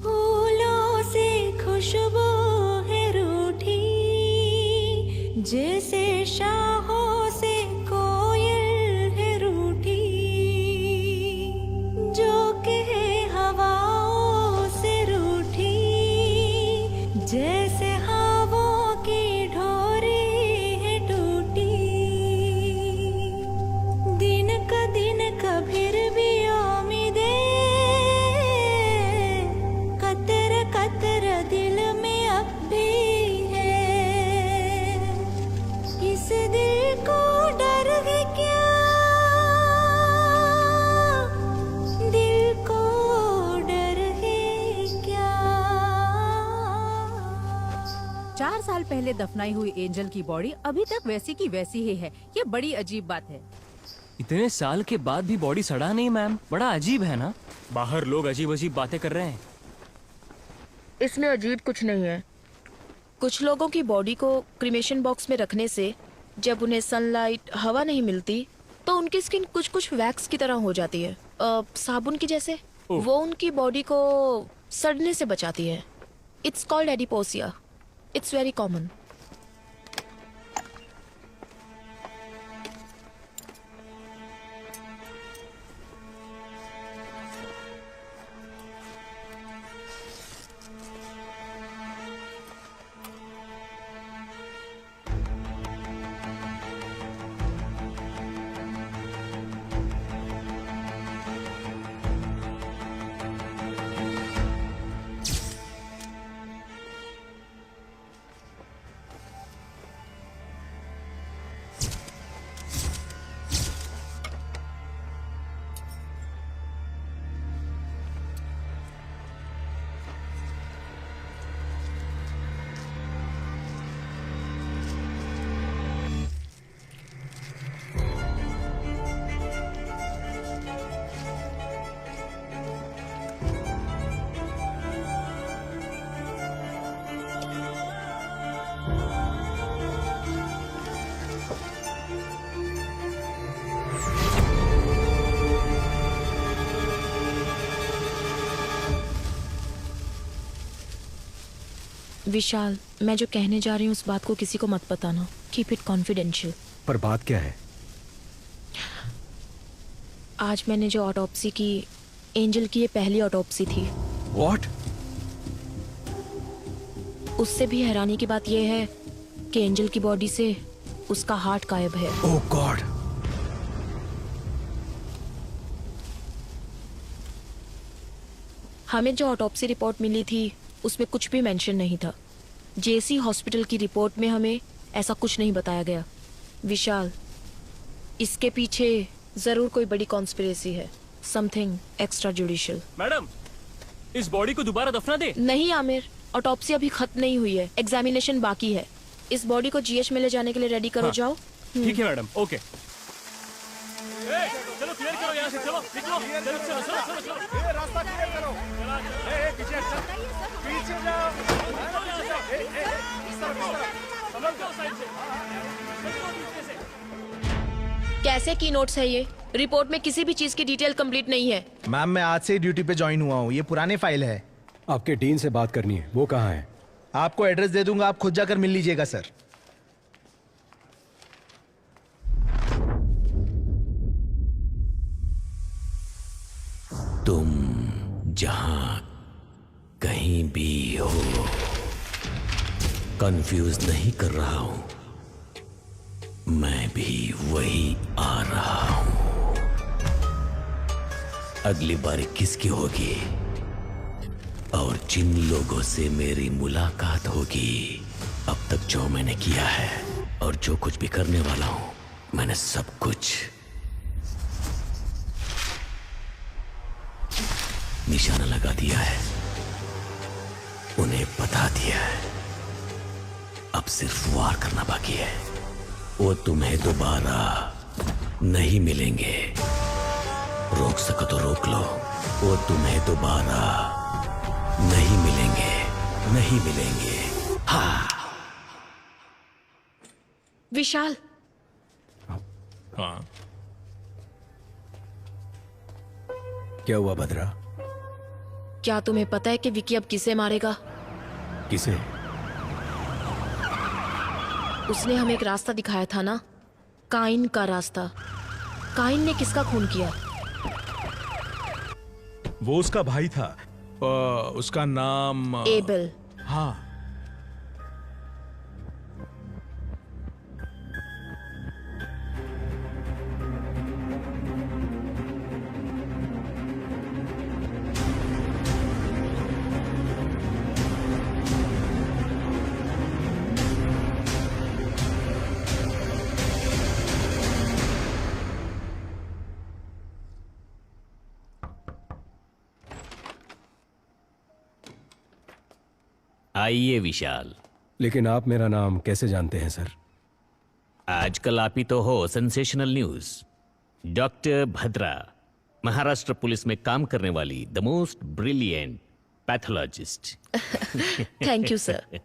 फूलों से खुशबू है रूठी, जैसे शाहों से कोयल है रूठी, जो कहे हवाओं से रूठी, जैसे हवाओं की ढोरी है टूटी, दिन का दिन कभी भी उम्मीदे, कतर कतर दिल में अब भी है, इस दिल को डर है क्या, दिल को डर है क्या। 4 साल पहले दफनाई हुई एंजल की बॉडी अभी तक वैसी की वैसी ही है। ये बड़ी अजीब बात है। इतने साल के बाद भी बॉडी सड़ा नहीं मैम, बड़ा अजीब है ना। बाहर लोग अजीब अजीब बातें कर रहे हैं। इसमें अजीब कुछ नहीं है। कुछ लोगों की बॉडी को क्रीमेशन बॉक्स में रखने से जब उन्हें सनलाइट, हवा नहीं मिलती तो उनकी स्किन कुछ कुछ वैक्स की तरह हो जाती है, साबुन की जैसे। वो उनकी बॉडी को सड़ने से बचाती है। It's called adipocere. It's very common. Vishal, मैं जो कहने जा रही हूँ उस बात को किसी को मत बताना। Keep it confidential. पर बात क्या है? आज मैंने जो ऑटोप्सी की, एंजल की ये पहली ऑटोप्सी थी। What? उससे भी हैरानी की बात यह है कि एंजल की बॉडी से उसका हार्ट गायब है। Oh God! हमें जो ऑटोप्सी रिपोर्ट मिली थी उसमें कुछ भी मेंशन नहीं था। जेसी हॉस्पिटल की रिपोर्ट में हमें ऐसा कुछ नहीं बताया गया। विशाल, इसके पीछे जरूर कोई बड़ी कॉन्स्पिरेसी है। Something extra judicial. मैडम, इस बॉडी को दोबारा दफना दे। नहीं आमिर, ऑटोप्सी अभी खत्म नहीं हुई है, एग्जामिनेशन बाकी है। इस बॉडी को जीएच में ले जाने के लिए रेडी करो। जाओ। ठीक है मैडम, ओके। चलो क्लियर करो यहाँ से, चलो निकलो, चलो चलो चलो चलो, ये रास्ता क्लियर करो। पीछे पीछे जाओ, इस तरफ, सब लोग जाओ साइड से। कैसे की नोट्स है ये? रिपोर्ट में किसी भी चीज की डिटेल कंप्लीट नहीं है। मैम मैं आज से ही ड्यूटी पे ज्वाइन हुआ हूँ, ये पुरानी फाइल है। आपके डीन से बात करनी है, वो कहाँ है? आपको एड्रेस दे दूंगा, आप खुद जाकर मिल लीजिएगा सर। तुम जहां कहीं भी हो, कंफ्यूज नहीं कर रहा हूं, मैं भी वही आ रहा हूं। अगली बारी किसकी होगी और जिन लोगों से मेरी मुलाकात होगी, अब तक जो मैंने किया है और जो कुछ भी करने वाला हूं, मैंने सब कुछ निशाना लगा दिया है, उन्हें बता दिया है। अब सिर्फ वार करना बाकी है। वो तुम्हें दोबारा नहीं मिलेंगे। रोक सको तो रोक लो। वो तुम्हें दोबारा नहीं मिलेंगे, नहीं मिलेंगे। हाँ। विशाल। हाँ। क्या हुआ भद्रा? क्या तुम्हें पता है कि विकी अब किसे मारेगा? किसे? उसने हमें एक रास्ता दिखाया था ना, काइन का रास्ता। काइन ने किसका खून किया? वो उसका भाई था, उसका नाम एबल। हाँ। आइए विशाल। लेकिन आप मेरा नाम कैसे जानते हैं सर? आजकल आप ही तो हो sensational news. Doctor Bhadra, Maharashtra police में काम करने वाली the most brilliant pathologist. Thank you sir.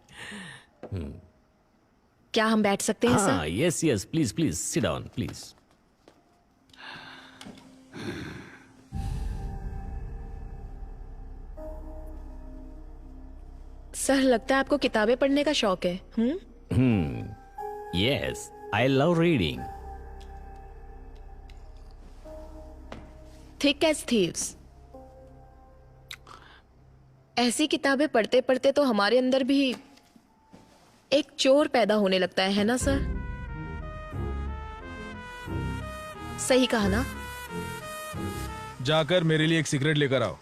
क्या हम बैठ सकते हैं सर? हाँ, yes yes, please please sit down please. Sir लगता है आपको किताबें पढ़ने का शौक है। Yes, I love reading. Thick as thieves. ऐसी किताबें पढ़ते पढ़ते तो हमारे अंदर भी एक चोर पैदा होने लगता है ना सर? सही कहा ना? जाकर मेरे लिए एक सिगरेट लेकर आओ।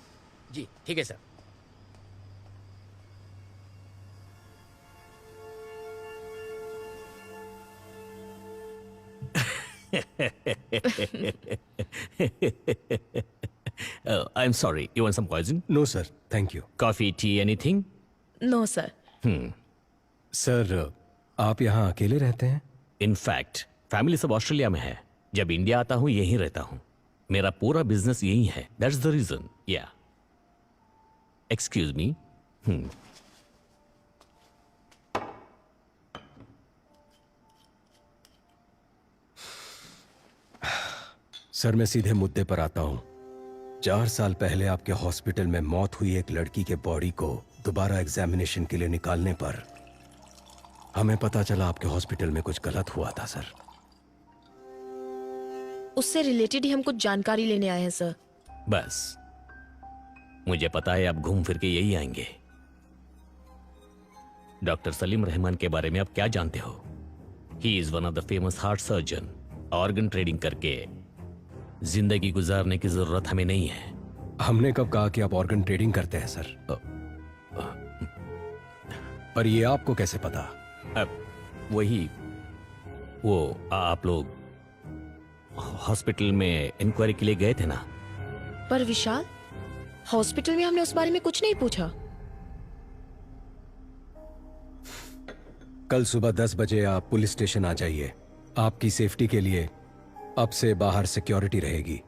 जी ठीक है sir. I'm sorry. You want some poison? No, sir. Thank you. Coffee, tea, anything? No sir. Sir, आप यहाँ अकेले रहते हैं? In fact, फैमिली सब ऑस्ट्रेलिया में है। जब इंडिया आता हूँ यहीं रहता हूँ। मेरा पूरा बिजनेस यही है। That's the reason. Yeah. Excuse me. Sir मैं सीधे मुद्दे पर आता हूँ। 4 साल पहले आपके हॉस्पिटल में मौत हुई एक लड़की के बॉडी को दोबारा एग्जामिनेशन के लिए निकालने पर हमें पता चला आपके हॉस्पिटल में कुछ गलत हुआ था सर। उससे रिलेटेड ही हम कुछ जानकारी लेने आए हैं सर। बस मुझे पता है आप घूम फिर के यही आएंगे। डॉक्टर सलीम रहमान के बारे में आप क्या जानते हो? He is one of the famous heart surgeon. Organ trading करके जिंदगी गुजारने की जरूरत हमें नहीं है। हमने कब कहा कि आप ऑर्गन ट्रेडिंग करते हैं सर? पर ये आपको कैसे पता? वो आप लोग हॉस्पिटल में इंक्वायरी के लिए गए थे ना? पर विशाल, हॉस्पिटल में हमने उस बारे में कुछ नहीं पूछा। कल सुबह 10 बजे आप पुलिस स्टेशन आ जाइए। आपकी सेफ्टी के लिए अब से बाहर सिक्योरिटी रहेगी।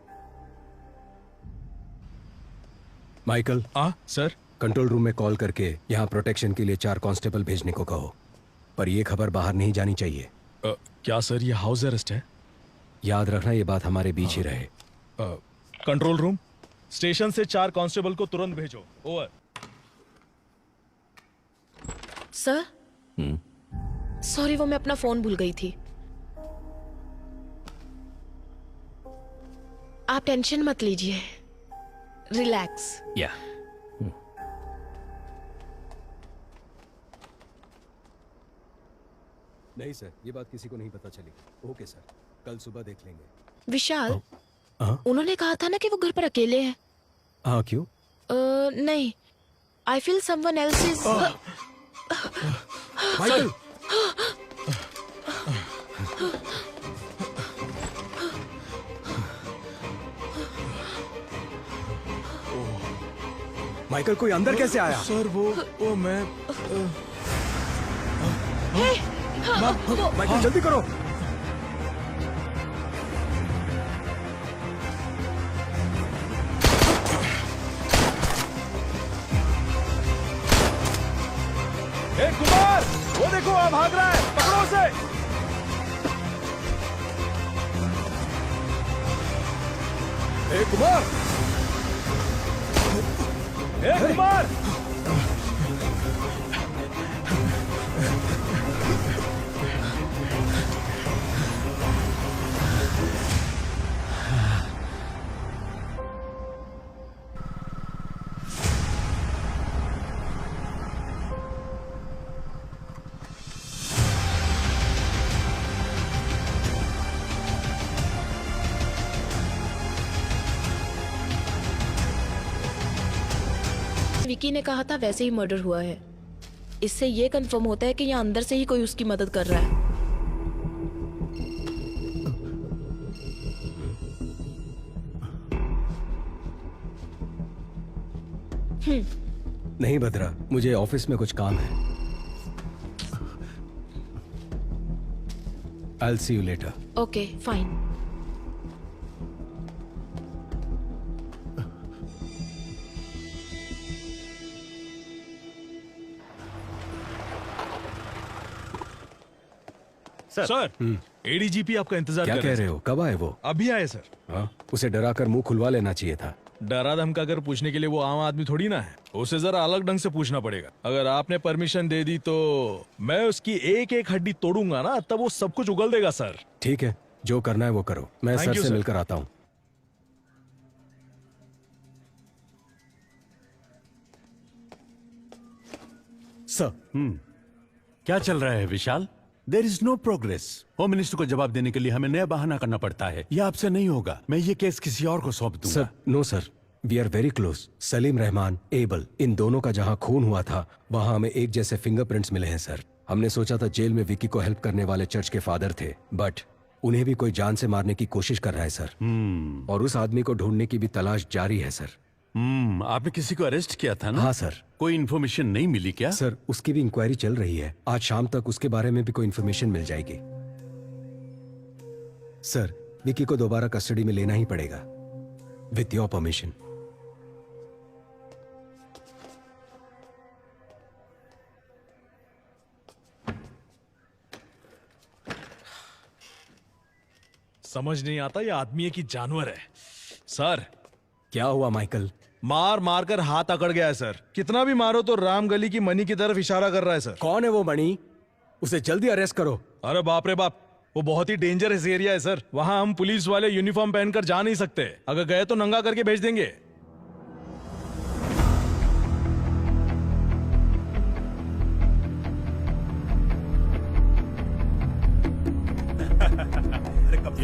माइकल। सर। कंट्रोल रूम में कॉल करके यहाँ प्रोटेक्शन के लिए 4 कांस्टेबल भेजने को कहो। पर यह खबर बाहर नहीं जानी चाहिए। क्या सर ये हाउस अरेस्ट है? याद रखना ये बात हमारे बीच ही रहे। कंट्रोल रूम, स्टेशन से 4 कांस्टेबल को तुरंत भेजो। ओवर। सर सॉरी, वो मैं अपना फोन भूल गई थी। आप टेंशन मत लीजिए, रिलैक्स। या नहीं सर, ये बात किसी को नहीं पता चली। ओके सर, कल सुबह देख लेंगे। विशाल, उन्होंने कहा था ना कि वो घर पर अकेले हैं। हाँ, क्यों? नहीं, I feel someone else is. Michael! Michael, कोई अंदर कैसे आया? सर वो मैं माइकल जल्दी करो। कुमार, वो देखो आप भाग रहा है, पकड़ो उसे। कुमार! कुमार! विकी ने कहा था वैसे ही मर्डर हुआ है। इससे ये कंफर्म होता है कि यहाँ अंदर से ही कोई उसकी मदद कर रहा है। नहीं भद्रा, मुझे ऑफिस में कुछ काम है। I'll see you later. Okay, fine. Sir, ADGP आपका इंतजार क्या कर कह रहे हो? कब आए वो? अभी आए सर। हाँ, उसे डरा कर मुंह खुलवा लेना चाहिए था। डरा धमका कर पूछने के लिए वो आम आदमी थोड़ी ना है। उसे जरा अलग ढंग से पूछना पड़ेगा। अगर आपने परमिशन दे दी तो मैं उसकी एक एक हड्डी तोड़ूंगा ना, तब वो सब कुछ उगल देगा सर। ठीक है, जो करना है वो करो। मैं Thank सर you, से sir. मिलकर आता हूँ। सर, क्या चल रहा है Vishal? There is no progress. Home minister को जवाब देने के लिए हमें नया बहाना करना पड़ता है। यह आपसे नहीं होगा। मैं ये केस किसी और को सौंप दूंगा। Sir, no sir, we are very close. Salim Rahman, Abel, इन दोनों का जहाँ खून हुआ था वहाँ हमें एक जैसे फिंगरप्रिंट्स मिले हैं सर। हमने सोचा था जेल में विकी को हेल्प करने वाले चर्च के फादर थे, बट उन्हें भी कोई जान से मारने की कोशिश कर रहा है सर। और उस आदमी को ढूंढने की भी तलाश जारी है सर। आपने किसी को अरेस्ट किया था ना? हाँ सर। कोई इन्फॉर्मेशन नहीं मिली क्या? सर, उसकी भी इंक्वायरी चल रही है। आज शाम तक उसके बारे में भी कोई इन्फॉर्मेशन मिल जाएगी। सर, विकी को दोबारा कस्टडी में लेना ही पड़ेगा, विथ योर परमिशन। समझ नहीं आता ये आदमी है कि जानवर है। सर, क्या हुआ माइकल? मार मार कर हाथ अकड़ गया है सर। कितना भी मारो तो राम गली की मनी की तरफ इशारा कर रहा है सर। कौन है वो मणि? उसे जल्दी अरेस्ट करो। अरे बाप रे बाप, वो बहुत ही डेंजरस एरिया है सर। वहां हम पुलिस वाले यूनिफॉर्म पहनकर जा नहीं सकते। अगर गए तो नंगा करके भेज देंगे।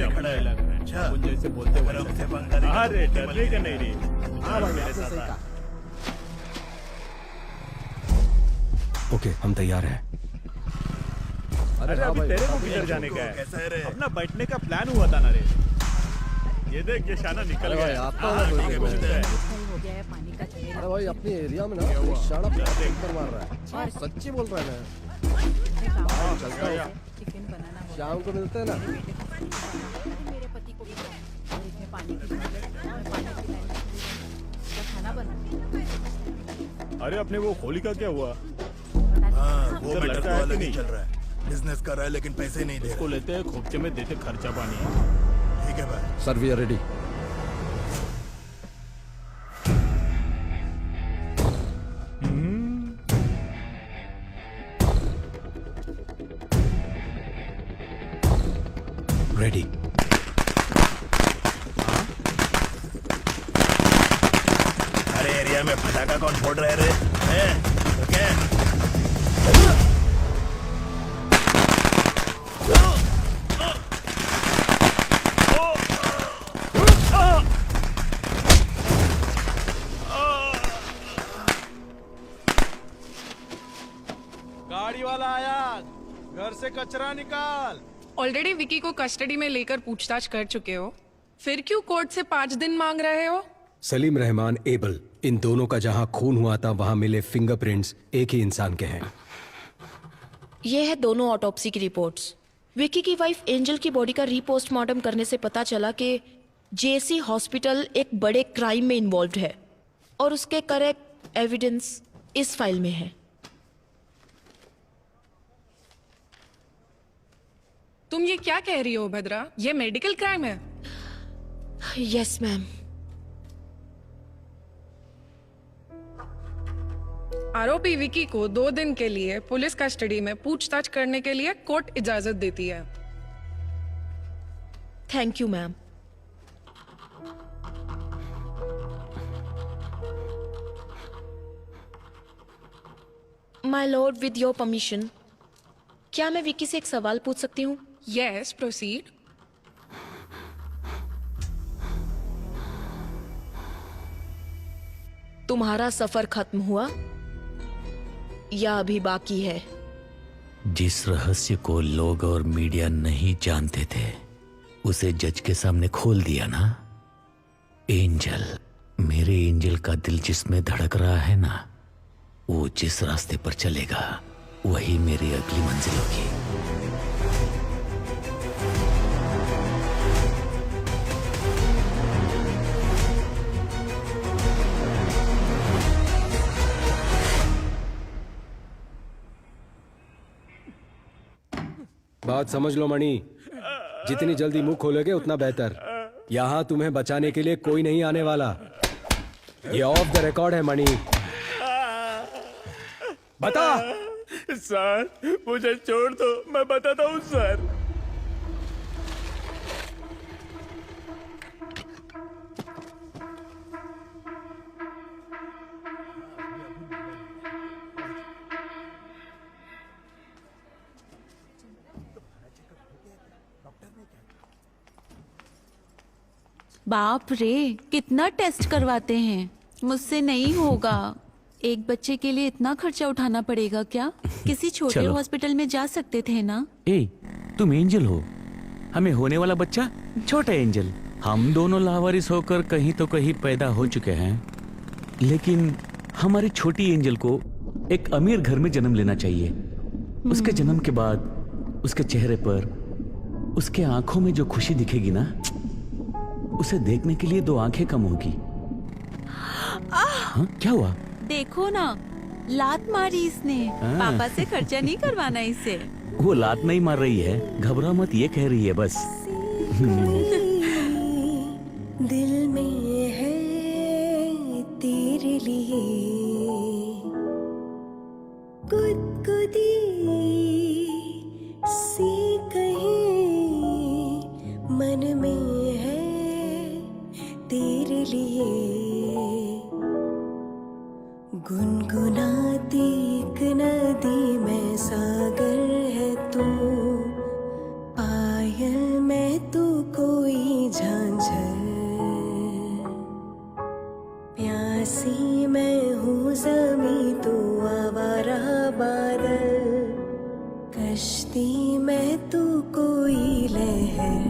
खड़ा है लग रहा है। अच्छा, जैसे बोलते हुए अरे डरने का नहीं रे। हाँ भाई, आपने सही कहा। ओके, हम तैयार हैं। अरे अभी तेरे को किधर जाने का है? अपना बैठने का प्लान हुआ था ना रे। ये देख, ये शाना निकल गया। आपका अरे भाई, अपने एरिया में ना शाना पर मार रहा है। सच्ची बोल रहा है ना। चलता है, शाम को मिलते हैं ना। मेरे पति को भी इसमें पानी की खाना बना। अरे अपने वो होली का क्या हुआ? वो लड़का है कि नहीं चल रहा है। बिजनेस कर रहा है लेकिन पैसे नहीं दे। उसको लेते हैं, खोपचे में देते खर्चा पानी। ठीक है भाई। Sir we are ready. Ready. अरे एरिया में पटाखा कौन फोड़ रहे रे? ओके। गाड़ी वाला आया, घर से कचरा निकाल। ऑलरेडी विकी को कस्टडी में लेकर पूछताछ कर चुके हो, फिर क्यों कोर्ट से 5 दिन मांग रहे हो? सलीम रहमान, एबल, इन दोनों का जहां खून हुआ था वहां मिले फिंगरप्रिंट्स एक ही इंसान के हैं। ये है दोनों ऑटोप्सी की रिपोर्ट्स। विकी की वाइफ एंजल की बॉडी का रीपोस्टमार्टम करने से पता चला कि जेसी हॉस्पिटल एक बड़े क्राइम में इन्वॉल्व है और उसके करेक्ट एविडेंस इस फाइल में है। तुम ये क्या कह रही हो भद्रा? ये मेडिकल क्राइम है। Yes ma'am. आरोपी विकी को 2 दिन के लिए पुलिस कस्टडी में पूछताछ करने के लिए कोर्ट इजाजत देती है। Thank you ma'am. My Lord, with your permission, क्या मैं विकी से एक सवाल पूछ सकती हूँ? Yes, proceed. तुम्हारा सफर खत्म हुआ या अभी बाकी है? जिस रहस्य को लोग और मीडिया नहीं जानते थे उसे जज के सामने खोल दिया ना। एंजल, मेरे एंजल का दिल जिसमें धड़क रहा है ना, वो जिस रास्ते पर चलेगा वही मेरी अगली मंजिल होगी। बात समझ लो मणि, जितनी जल्दी मुंह खोलोगे उतना बेहतर। यहाँ तुम्हें बचाने के लिए कोई नहीं आने वाला। ये ऑफ द रिकॉर्ड है मणि। बता। सर मुझे छोड़ दो, मैं बताता हूँ सर। बाप रे, कितना टेस्ट करवाते हैं। मुझसे नहीं होगा। एक बच्चे के लिए इतना खर्चा उठाना पड़ेगा क्या? किसी छोटे चलो। हॉस्पिटल में जा सकते थे ना। ए, तुम एंजल हो, हमें होने वाला बच्चा छोटा एंजल। हम दोनों लावारिस होकर कहीं तो कहीं पैदा हो चुके हैं, लेकिन हमारी छोटी एंजल को एक अमीर घर में जन्म लेना चाहिए। उसके जन्म के बाद उसके चेहरे पर, उसके आंखों में जो खुशी दिखेगी ना, उसे देखने के लिए 2 आंखें कम होगी। हाँ, क्या हुआ? देखो ना, लात मारी इसने। पापा से खर्चा नहीं करवाना इसे। वो लात नहीं मार रही है, घबरा मत, ये कह रही है बस। दिल में है तेरे लिए गुदगुदी सी कहीं, मन में है तेरे लिए गुनगुनाती एक नदी में सागर है तू, पायल में तू कोई झांझर, प्यासी मैं हूँ ज़मीं तू आवारा बादल, कश्ती में तू कोई लहर।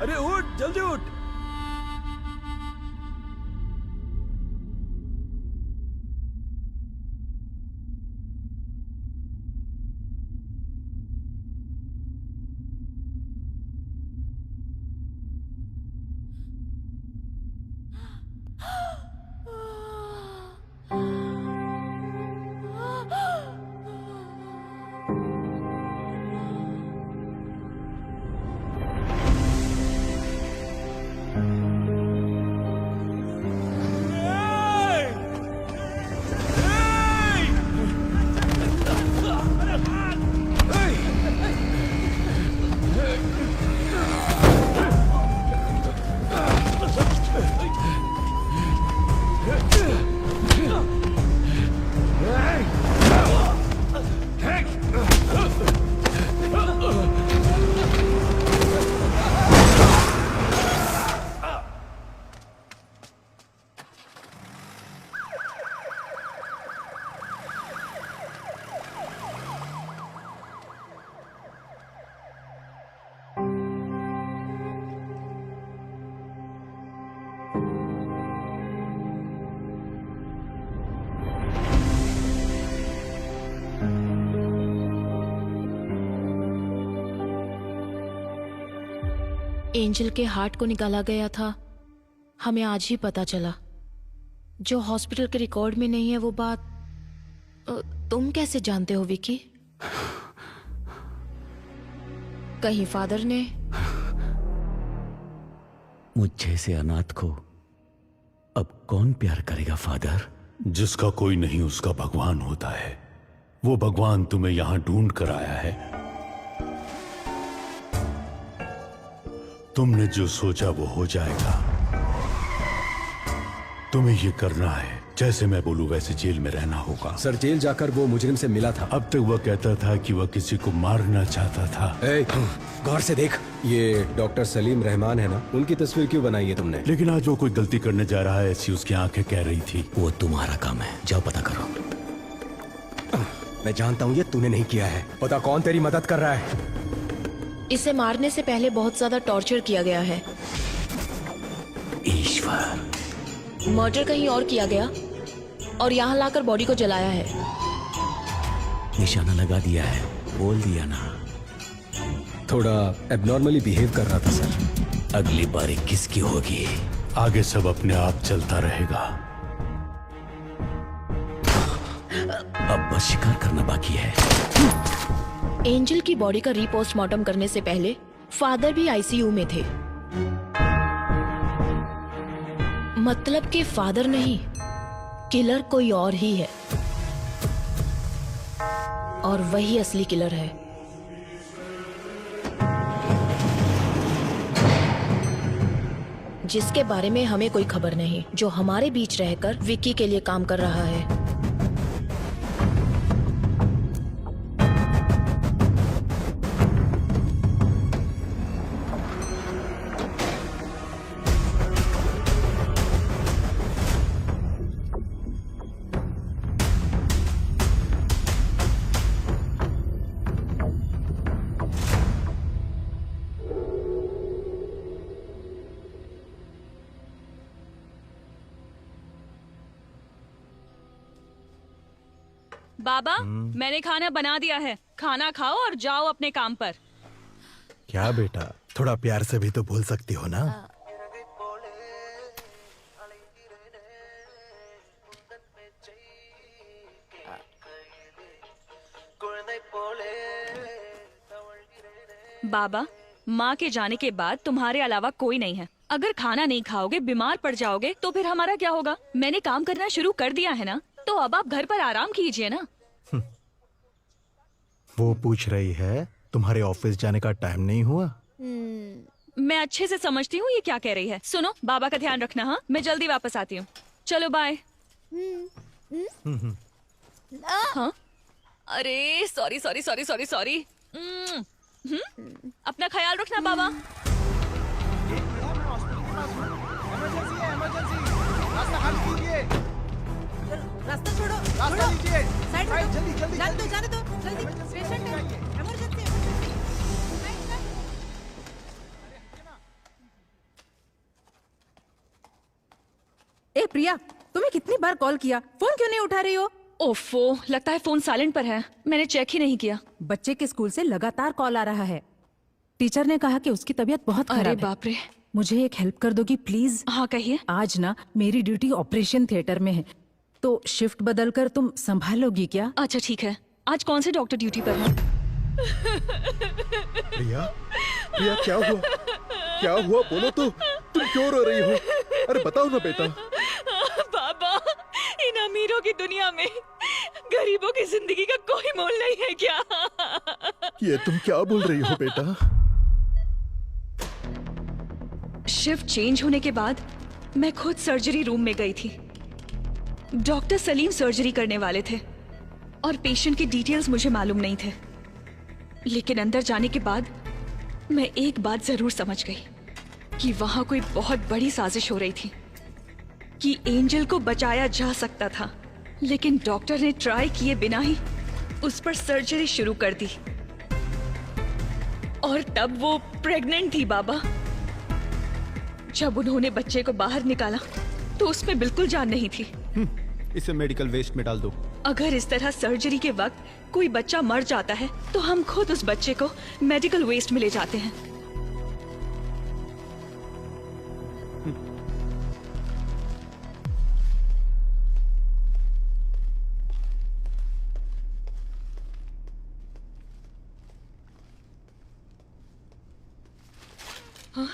अरे उठ, जल्दी उठ। एंजल के हार्ट को निकाला गया था, हमें आज ही पता चला। जो हॉस्पिटल के रिकॉर्ड में नहीं है वो बात तुम कैसे जानते हो विकी? कहीं फादर ने? मुझ जैसे अनाथ को अब कौन प्यार करेगा फादर? जिसका कोई नहीं उसका भगवान होता है। वो भगवान तुम्हें यहां ढूंढ कर आया है। तुमने जो सोचा वो हो जाएगा। तुम्हें ये करना है, जैसे मैं बोलूं वैसे जेल में रहना होगा। सर, जेल जाकर वो मुजरिम से मिला था। अब तक वह कहता था कि वह किसी को मारना चाहता था। गौर से देख, ये डॉक्टर सलीम रहमान है ना? उनकी तस्वीर क्यों बनाई है तुमने? लेकिन आज वो कोई गलती करने जा रहा है ऐसी उसकी आंखें कह रही थी। वो तुम्हारा काम है, जाओ पता करो। मैं जानता हूँ ये तूने नहीं किया है। पता कौन तेरी मदद कर रहा है? इसे मारने से पहले बहुत ज्यादा टॉर्चर किया गया है। ईश्वर, मर्डर कहीं और किया गया और यहाँ लाकर बॉडी को जलाया है। निशाना लगा दिया है, बोल दिया ना। थोड़ा एबनॉर्मली बिहेव कर रहा था सर। अगली बारी किसकी होगी? आगे सब अपने आप चलता रहेगा। अब बस शिकार करना बाकी है। एंजल की बॉडी का रीपोस्टमार्टम करने से पहले फादर भी आईसीयू में थे। मतलब कि फादर नहीं, किलर कोई और ही है, और वही असली किलर है। जिसके बारे में हमें कोई खबर नहीं, जो हमारे बीच रहकर विक्की के लिए काम कर रहा है। बाबा, मैंने खाना बना दिया है। खाना खाओ और जाओ अपने काम पर। क्या बेटा, थोड़ा प्यार से भी तो बोल सकती हो ना। बाबा, माँ के जाने के बाद तुम्हारे अलावा कोई नहीं है। अगर खाना नहीं खाओगे, बीमार पड़ जाओगे तो फिर हमारा क्या होगा? मैंने काम करना शुरू कर दिया है ना, तो अब आप घर पर आराम कीजिए ना। वो पूछ रही है तुम्हारे ऑफिस जाने का टाइम नहीं हुआ? मैं अच्छे से समझती हूँ ये क्या कह रही है। सुनो, बाबा का ध्यान रखना। हाँ, मैं जल्दी वापस आती हूँ। चलो बाय। हाँ, अरे sorry sorry sorry sorry sorry. अपना ख्याल रखना बाबा। रास्ता छोड़ो, रास्ता लीजिए। साइड में जल्दी जल्दी जाने दो, जाने दो। ए प्रिया, तुम्हें कितनी बार कॉल किया, फोन क्यों नहीं उठा रही हो? ओफो, लगता है फोन साइलेंट पर है, मैंने चेक ही नहीं किया। बच्चे के स्कूल से लगातार कॉल आ रहा है। टीचर ने कहा कि उसकी तबीयत बहुत खराब है। अरे बाप रे। मुझे एक हेल्प कर दोगी प्लीज? हाँ कहिए। आज ना मेरी ड्यूटी ऑपरेशन थिएटर में है, तो शिफ्ट बदलकर तुम संभालोगी क्या? अच्छा ठीक है। आज कौन से डॉक्टर ड्यूटी पर है? प्रिया, प्रिया क्या हुआ? क्या हुआ बोलो तो, तुम क्यों रो रही हो? अरे बताओ ना बेटा। बाबा, इन अमीरों की दुनिया में गरीबों की जिंदगी का कोई मोल नहीं है क्या? ये तुम क्या बोल रही हो बेटा? शिफ्ट चेंज होने के बाद मैं खुद सर्जरी रूम में गई थी। डॉक्टर सलीम सर्जरी करने वाले थे और पेशेंट की डिटेल्स मुझे मालूम नहीं थे, लेकिन अंदर जाने के बाद मैं एक बात जरूर समझ गई कि वहां कोई बहुत बड़ी साजिश हो रही थी कि एंजल को बचाया जा सकता था, लेकिन डॉक्टर ने ट्राई किए बिना ही उस पर सर्जरी शुरू कर दी और तब वो प्रेग्नेंट थी बाबा। जब उन्होंने बच्चे को बाहर निकाला तो उसमें बिल्कुल जान नहीं थी। इसे मेडिकल वेस्ट में डाल दो। अगर इस तरह सर्जरी के वक्त कोई बच्चा मर जाता है तो हम खुद उस बच्चे को मेडिकल वेस्ट में ले जाते हैं। हाँ?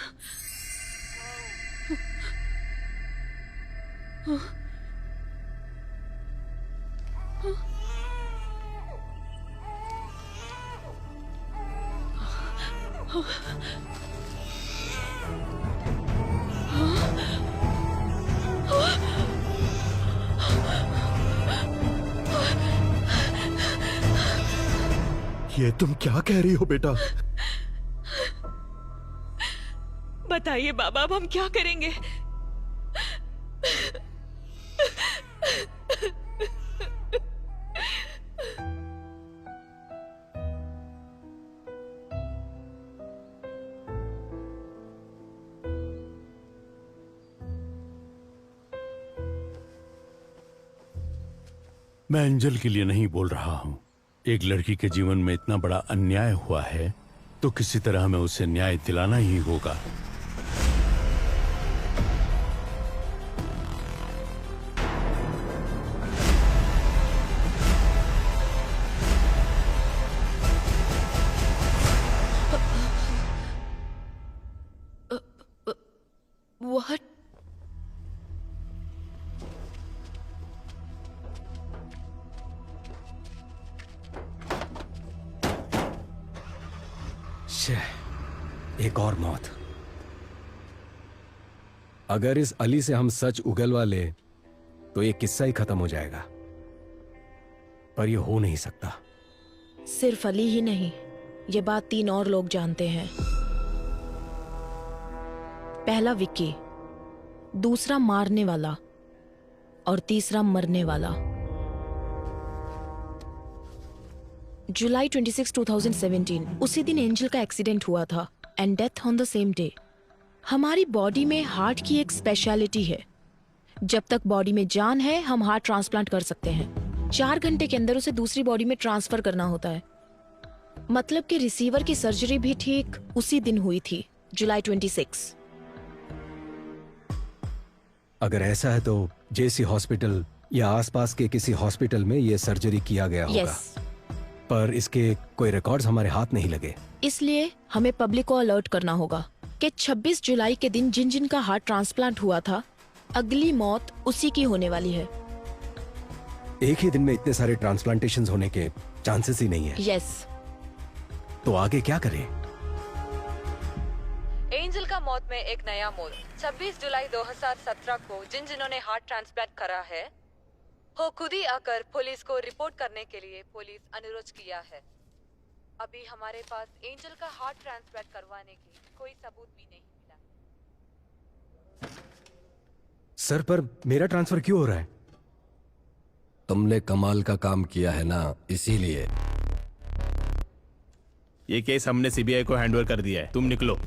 ये तुम क्या कह रही हो बेटा? बताइए बाबा, अब हम क्या करेंगे? मैं एंजल के लिए नहीं बोल रहा हूं। एक लड़की के जीवन में इतना बड़ा अन्याय हुआ है तो किसी तरह हमें उसे न्याय दिलाना ही होगा। What? एक और मौत। अगर इस अली से हम सच उगलवा ले तो ये किस्सा ही खत्म हो जाएगा, पर ये हो नहीं सकता। सिर्फ अली ही नहीं, ये बात 3 और लोग जानते हैं। पहला विक्की, दूसरा मारने वाला और तीसरा मरने वाला। जुलाई 26, 2017 उसी दिन एंजल का एक्सीडेंट हुआ था and death on the same day. हमारी बॉडी में हार्ट की एक स्पेशलिटी है, जब तक बॉडी में जान है हम हार्ट ट्रांसप्लांट कर सकते हैं। 4 घंटे के अंदर उसे दूसरी बॉडी में ट्रांसफर करना होता है। मतलब कि रिसीवर की सर्जरी भी ठीक उसी दिन हुई थी, जुलाई 26। अगर ऐसा है तो जेसी हॉस्पिटल या आसपास के किसी हॉस्पिटल में ये सर्जरी किया गया होगा। पर इसके कोई रिकॉर्ड्स हमारे हाथ नहीं लगे। इसलिए हमें पब्लिक को अलर्ट करना होगा कि 26 जुलाई के दिन जिन जिन का हार्ट ट्रांसप्लांट हुआ था, अगली मौत उसी की होने वाली है। एक ही दिन में इतने सारे ट्रांसप्लांटेशंस होने के चांसेस ही नहीं है। यस। तो आगे क्या करें? एंजल का मौत में एक नया मोड़। 26 जुलाई 2017 को जिन जिन्होंने हार्ट ट्रांसप्लांट करा है वो खुद ही आकर पुलिस को रिपोर्ट करने के लिए पुलिस अनुरोध किया है। अभी हमारे पास एंजल का हार्ट ट्रांसप्लांट करवाने की कोई सबूत भी नहीं मिला। सर, पर मेरा ट्रांसफर क्यों हो रहा है? तुमने कमाल का काम किया है ना, इसीलिए। ये केस हमने सीबीआई को हैंडओवर कर दिया है, तुम निकलो।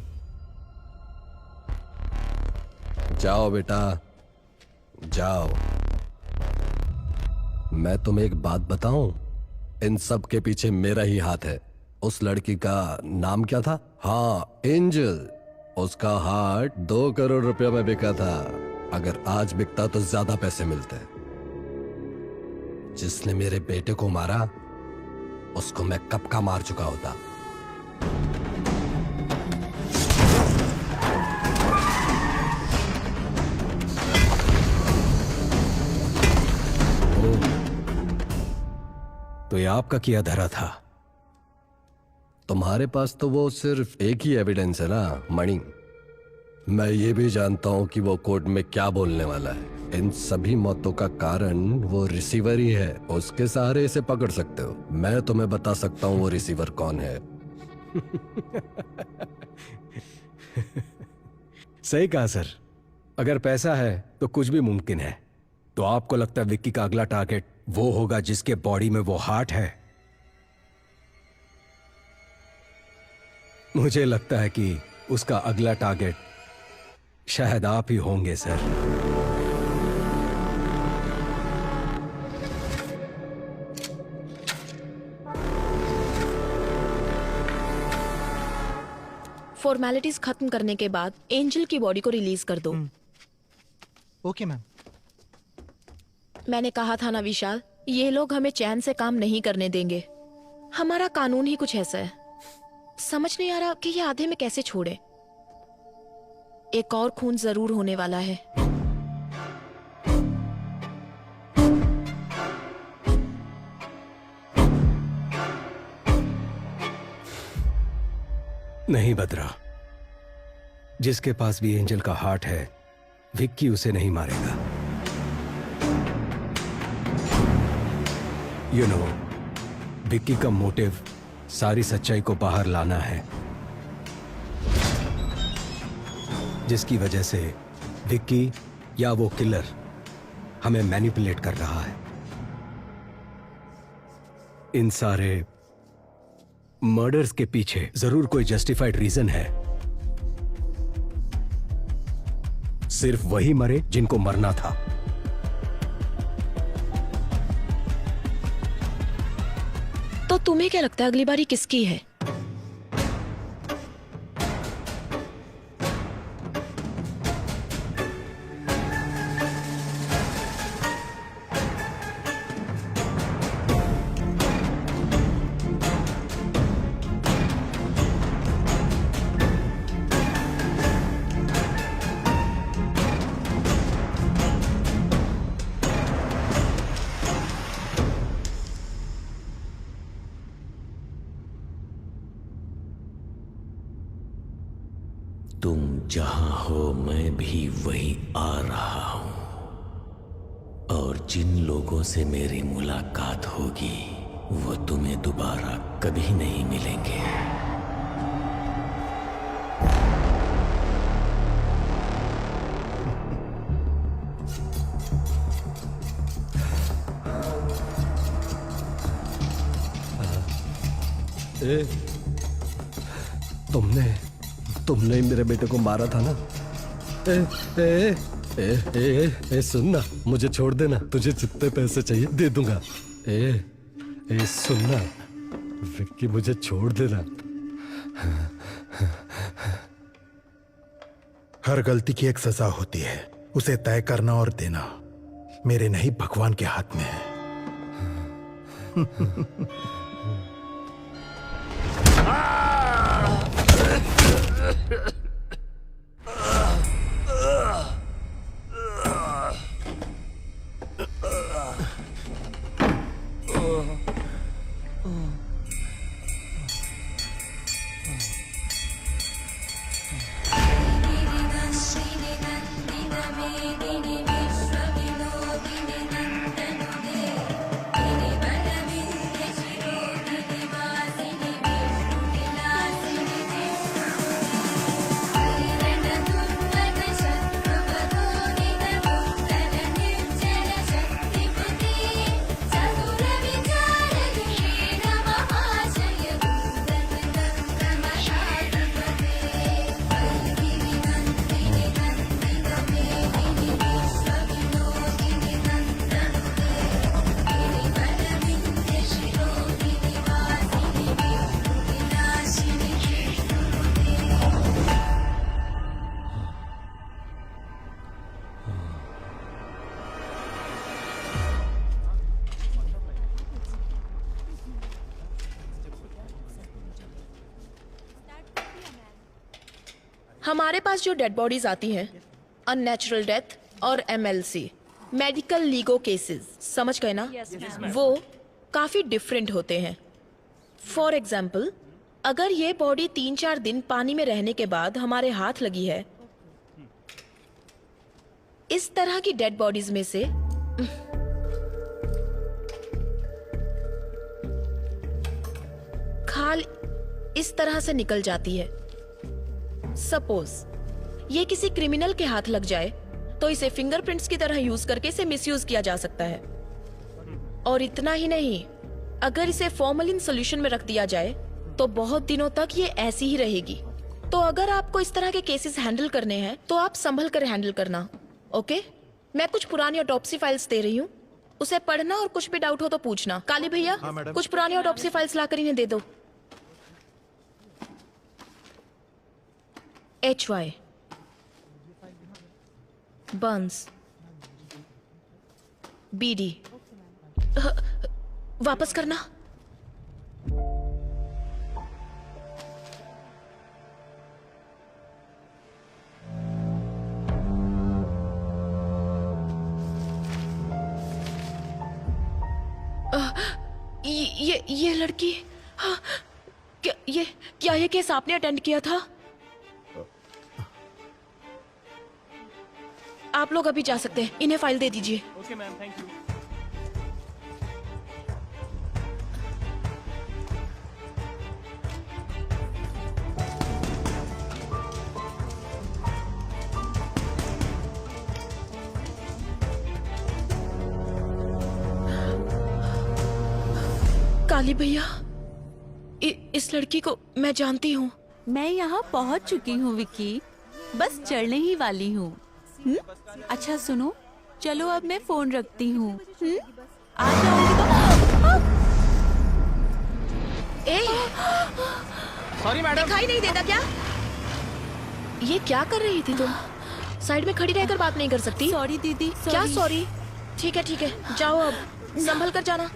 जाओ बेटा, जाओ। मैं तुम्हें एक बात बताऊं, इन सब के पीछे मेरा ही हाथ है। उस लड़की का नाम क्या था? हाँ, एंजल। उसका हार्ट 2 करोड़ रुपया में बिका था। अगर आज बिकता तो ज्यादा पैसे मिलते। जिसने मेरे बेटे को मारा उसको मैं कब का मार चुका होता। तो ये आपका किया धरा था? तुम्हारे पास तो वो सिर्फ एक ही एविडेंस है ना, मणि। मैं ये भी जानता हूं कि वो कोर्ट में क्या बोलने वाला है। इन सभी मौतों का कारण वो रिसीवर ही है। उसके सहारे इसे पकड़ सकते हो। मैं तुम्हें बता सकता हूं वो रिसीवर कौन है। सही कहा सर। अगर पैसा है तो कुछ भी मुमकिन है। तो आपको लगता है विक्की का अगला टारगेट वो होगा जिसके बॉडी में वो हार्ट है? मुझे लगता है कि उसका अगला टारगेट शायद आप ही होंगे सर। फॉर्मेलिटीज खत्म करने के बाद एंजल की बॉडी को रिलीज कर दो। Okay ma'am. मैंने कहा था ना विशाल, ये लोग हमें चैन से काम नहीं करने देंगे। हमारा कानून ही कुछ ऐसा है। समझ नहीं आ रहा कि ये आधे में कैसे छोड़े। एक और खून जरूर होने वाला है। नहीं बदरा, जिसके पास भी एंजल का हार्ट है, विक्की उसे नहीं मारेगा। यू नो, विक्की का मोटिव सारी सच्चाई को बाहर लाना है, जिसकी वजह से विक्की या वो किलर हमें मैनिपुलेट कर रहा है। इन सारे मर्डर्स के पीछे जरूर कोई जस्टिफाइड रीजन है। सिर्फ वही मरे जिनको मरना था। तो तुम्हें क्या लगता है अगली बारी किसकी है? तुम जहां हो मैं भी वहीं आ रहा हूं, और जिन लोगों से मेरी मुलाकात होगी वो तुम्हें दोबारा कभी नहीं मिलेंगे। तुमने ही मेरे बेटे को मारा था ना? सुन ना, मुझे छोड़ देना। तुझे जितने पैसे चाहिए दे दूंगा। सुन ना विक्की, मुझे छोड़ देना। हर गलती की एक सजा होती है, उसे तय करना और देना मेरे नहीं भगवान के हाथ में है। हमारे पास जो डेड बॉडीज आती हैं, अननेचुरल डेथ और MLC, मेडिकल लीगो केसेस, समझ गए ना? वो काफी डिफरेंट होते हैं। फॉर एग्जाम्पल, अगर ये बॉडी 3-4 दिन पानी में रहने के बाद हमारे हाथ लगी है, इस तरह की डेड बॉडीज में से खाल इस तरह से निकल जाती है। सपोज ये किसी क्रिमिनल के हाथ लग जाए तो इसे फिंगरप्रिंट्स की तरह यूज करके इसे मिसयूज किया जा सकता है। और इतना ही नहीं, अगर इसे फॉर्मलिन सॉल्यूशन में रख दिया जाए तो बहुत दिनों तक ये ऐसी ही रहेगी। तो अगर आपको इस तरह के केसेस हैंडल करने हैं तो आप संभल कर हैंडल करना, ओके? मैं कुछ पुरानी ऑटोप्सी फाइल्स दे रही हूँ, उसे पढ़ना और कुछ भी डाउट हो तो पूछना। काली भैया, कुछ पुरानी ऑटोप्सी फाइल्स लाकर इन्हें दे दो। HY बर्न्स, BD वापस करना। ये लड़की, हाँ, क्या ये केस आपने अटेंड किया था? आप लोग अभी जा सकते हैं, इन्हें फाइल दे दीजिए। Okay ma'am, thank you. Kali भैया, इस लड़की को मैं जानती हूँ। मैं यहाँ पहुँच चुकी हूँ विक्की, बस चढ़ने ही वाली हूँ। अच्छा सुनो, चलो अब मैं फोन रखती हूँ। आ जाओगी तो। सॉरी मैडम, दिखाई नहीं देता क्या? ये क्या कर रही थी तुम? साइड में खड़ी रहकर बात नहीं कर सकती? सॉरी दीदी। क्या सॉरी? ठीक है, जाओ अब, संभल कर जाना।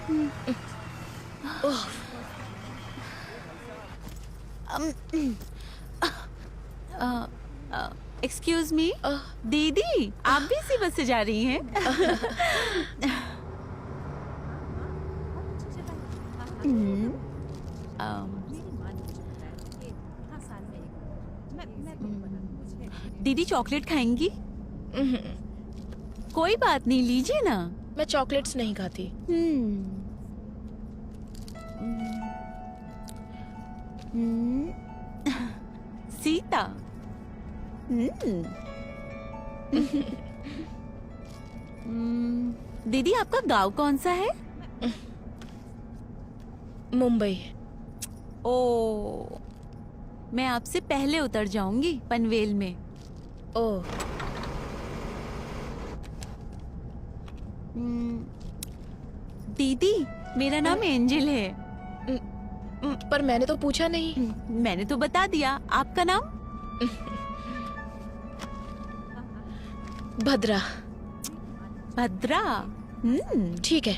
एक्सक्यूज मी दीदी, आप भी इसी बस से जा रही हैं? दीदी चॉकलेट खाएंगी? कोई बात नहीं, लीजिए ना। मैं चॉकलेट्स नहीं खाती। सीता। दीदी आपका गांव कौन सा है? मुंबई। ओ, मैं आपसे पहले उतर जाऊंगी पनवेल में। ओ, दीदी मेरा नाम एंजल है। पर मैंने तो पूछा नहीं। मैंने तो बता दिया। आपका नाम? भद्रा। भद्रा? ठीक है,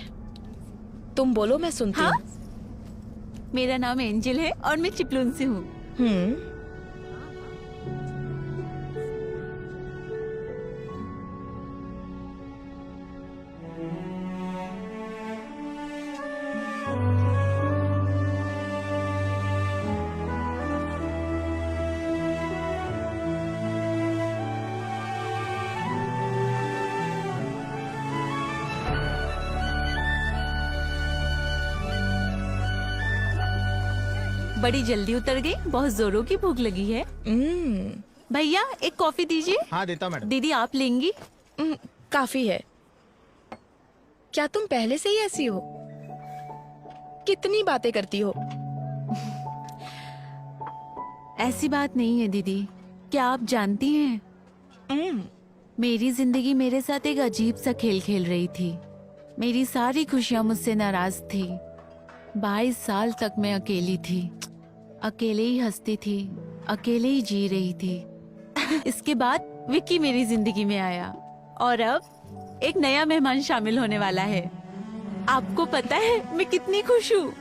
तुम बोलो, मैं सुनती हूँ। मेरा नाम एंजल है और मैं चिपलून से हूँ। बड़ी जल्दी उतर गई, बहुत जोरों की भूख लगी है। भैया एक कॉफी दीजिए। हाँ देता हूँ मैडम। दीदी आप लेंगी? काफी है। क्या तुम पहले से ही ऐसी हो? कितनी बातें करती हो? ऐसी बात नहीं है दीदी। क्या आप जानती हैं, मेरी जिंदगी मेरे साथ एक अजीब सा खेल खेल रही थी। मेरी सारी खुशियां मुझसे नाराज थी। 22 साल तक मैं अकेली थी, अकेले ही हंसती थी, अकेले ही जी रही थी। इसके बाद विक्की मेरी जिंदगी में आया और अब एक नया मेहमान शामिल होने वाला है। आपको पता है मैं कितनी खुश हूँ।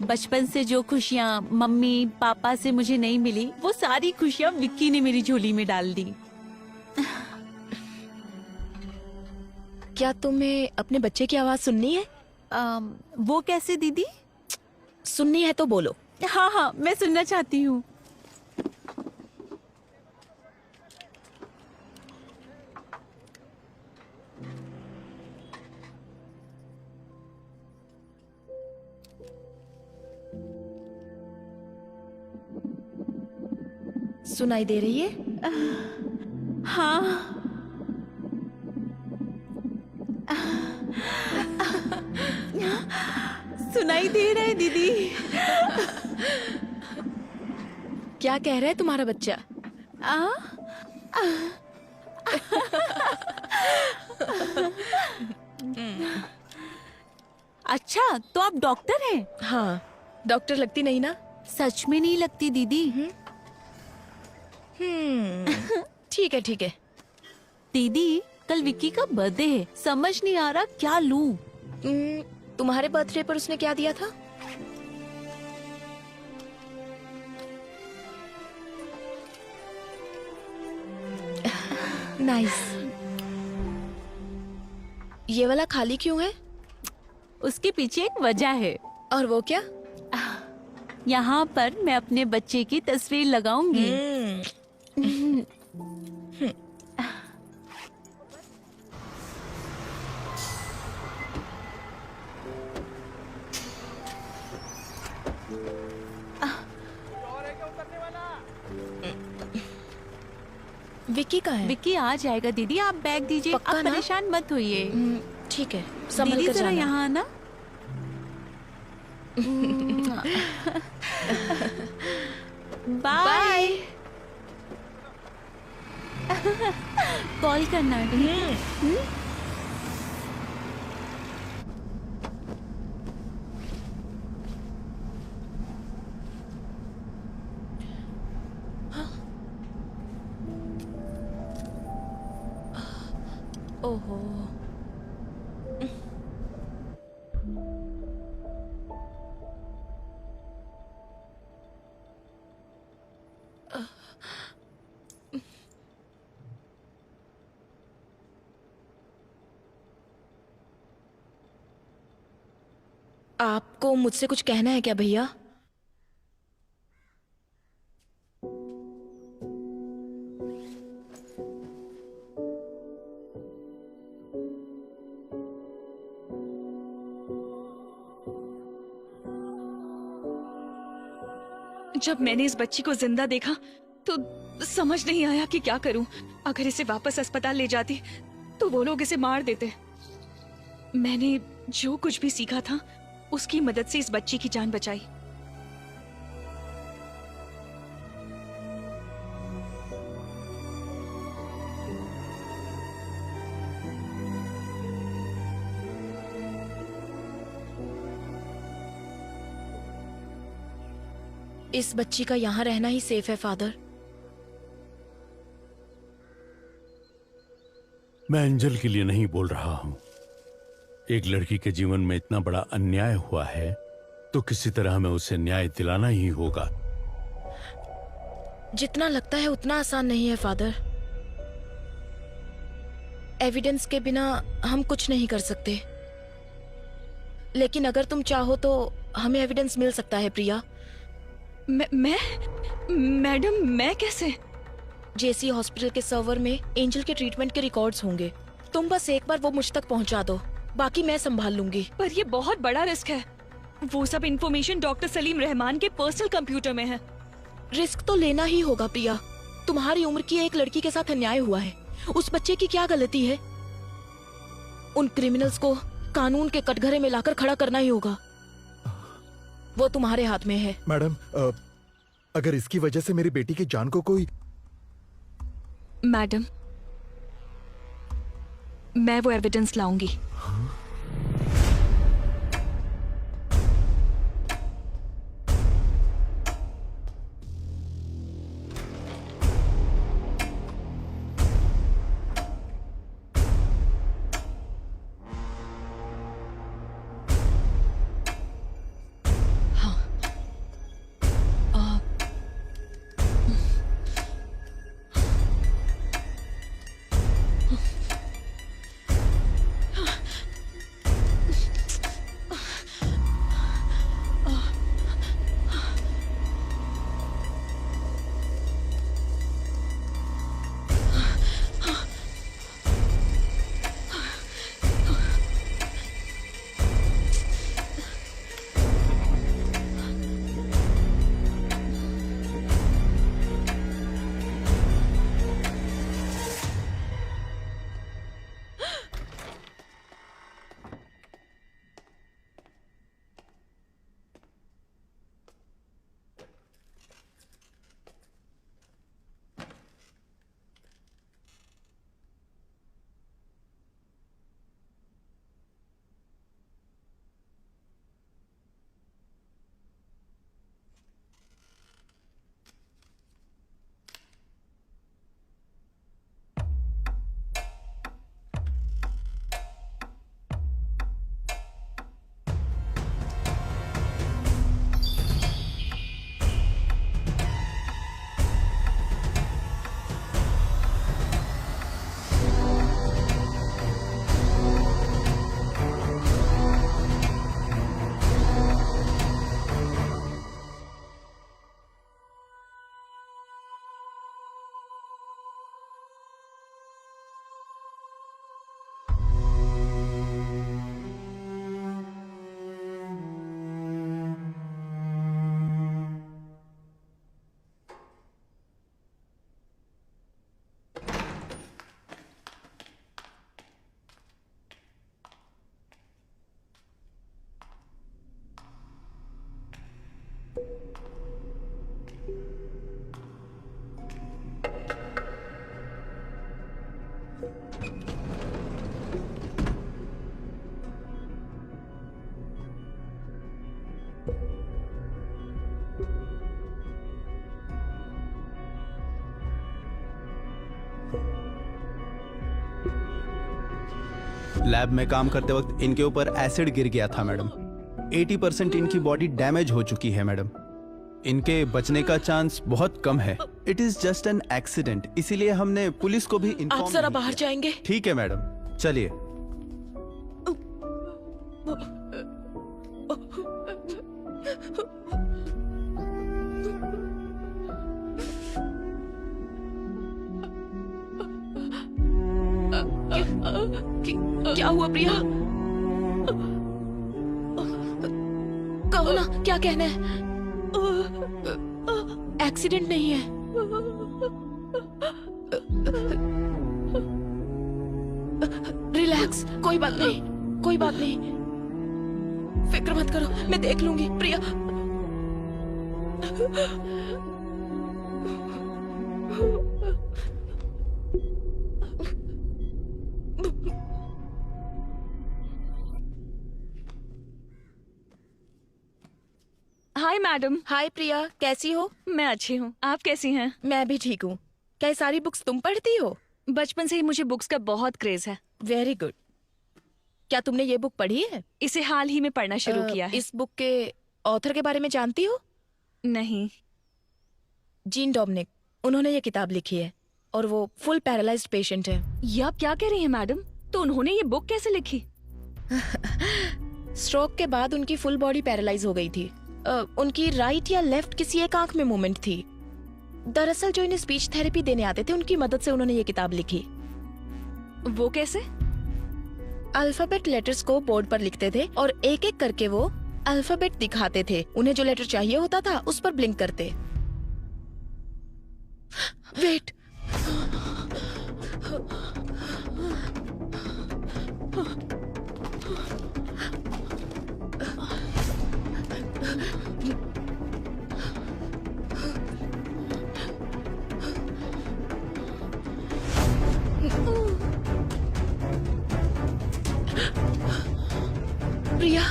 बचपन से जो खुशियाँ मम्मी पापा से मुझे नहीं मिली, वो सारी खुशियाँ विक्की ने मेरी झोली में डाल दी। क्या तुम्हें अपने बच्चे की आवाज सुननी है? वो कैसे दीदी? सुननी है तो बोलो। हाँ हाँ, मैं सुनना चाहती हूँ। सुनाई दे रही है? हाँ। सुनाई दे रहा है दीदी। क्या कह रहा है तुम्हारा बच्चा? अच्छा, तो आप डॉक्टर हैं? हाँ, डॉक्टर लगती नहीं ना? सच में नहीं लगती दीदी। ठीक है ठीक है। दीदी, कल विक्की का बर्थडे है, समझ नहीं आ रहा क्या लूं। तुम्हारे बर्थडे पर उसने क्या दिया था? नाइस। ये वाला खाली क्यों है? उसके पीछे एक वजह है। और वो क्या? यहाँ पर मैं अपने बच्चे की तस्वीर लगाऊंगी। विक्की कहाँ है? विक्की आ जाएगा दीदी, आप बैग दीजिए, आप पक्का ना? परेशान मत होइए। ठीक है, संभल दीदी कर जरा जाना। यहाँ आना। बाय। कॉल करना। ओहो। आपको मुझसे कुछ कहना है क्या भैया? जब मैंने इस बच्ची को जिंदा देखा तो समझ नहीं आया कि क्या करूं। अगर इसे वापस अस्पताल ले जाती तो वो लोग इसे मार देते। मैंने जो कुछ भी सीखा था उसकी मदद से इस बच्ची की जान बचाई। इस बच्ची का यहाँ रहना ही सेफ है फादर। मैं एंजल के लिए नहीं बोल रहा हूं। एक लड़की के जीवन में इतना बड़ा अन्याय हुआ है तो किसी तरह हमें उसे न्याय दिलाना ही होगा। जितना लगता है उतना आसान नहीं है फादर। एविडेंस के बिना हम कुछ नहीं कर सकते, लेकिन अगर तुम चाहो तो हमें एविडेंस मिल सकता है प्रिया। मैडम, मैं कैसे? जेसी हॉस्पिटल के सर्वर में एंजल के ट्रीटमेंट के रिकॉर्ड्स होंगे। तुम बस एक बार वो मुझ तक पहुंचा दो, बाकी मैं संभाल लूंगी। पर ये बहुत बड़ा रिस्क है। वो सब इंफॉर्मेशन डॉक्टर सलीम रहमान के पर्सनल कंप्यूटर में है। रिस्क तो लेना ही होगा प्रिया। तुम्हारी उम्र की एक लड़की के साथ अन्याय हुआ है। उस बच्चे की क्या गलती है? उन क्रिमिनल्स को कानून के कटघरे में लाकर खड़ा करना ही होगा। वो तुम्हारे हाथ में है। मैडम, अगर इसकी वजह से मेरी बेटी की जान को कोई... मैडम, मैं वो एविडेंस लाऊंगी। हाँ। लैब में काम करते वक्त इनके ऊपर एसिड गिर गया था मैडम। 80% इनकी बॉडी डैमेज हो चुकी है मैडम। इनके बचने का चांस बहुत कम है। It is just an accident, इसीलिए हमने पुलिस को भी आप जरा बाहर जाएंगे? ठीक है मैडम, चलिए। क्या हुआ प्रिया? कहो ना, क्या कहना है? एक्सीडेंट नहीं है। रिलैक्स, कोई बात नहीं, कोई बात नहीं, फिक्र मत करो, मैं देख लूंगी प्रिया। Hi madam. हाय प्रिया, कैसी हो? मैं अच्छी हूँ, आप कैसी हैं? मैं भी ठीक हूँ। क्या ये सारी बुक्स तुम पढ़ती हो? बचपन से ही मुझे बुक्स का बहुत क्रेज है। Very good. क्या तुमने ये बुक पढ़ी है? इसे हाल ही में पढ़ना शुरू किया है। इस बुक के ऑथर के बारे में जानती हो? नहीं। जीन डोमिनिक, उन्होंने ये किताब लिखी है और वो फुल पैरालाइज्ड पेशेंट है। ये आप क्या कह रही हैं मैडम? तो उन्होंने ये बुक कैसे लिखी? स्ट्रोक के बाद उनकी फुल बॉडी पैरालाइज हो गई थी। उनकी राइट या लेफ्ट किसी एक आंख में मूवमेंट थी। दरअसल जो इन्हें स्पीच थेरेपी देने आते थे, उनकी मदद से उन्होंने ये किताब लिखी। वो कैसे? अल्फाबेट लेटर्स को बोर्ड पर लिखते थे और एक एक करके वो अल्फाबेट दिखाते थे। उन्हें जो लेटर चाहिए होता था उस पर ब्लिंक करते। वेट, प्रिया,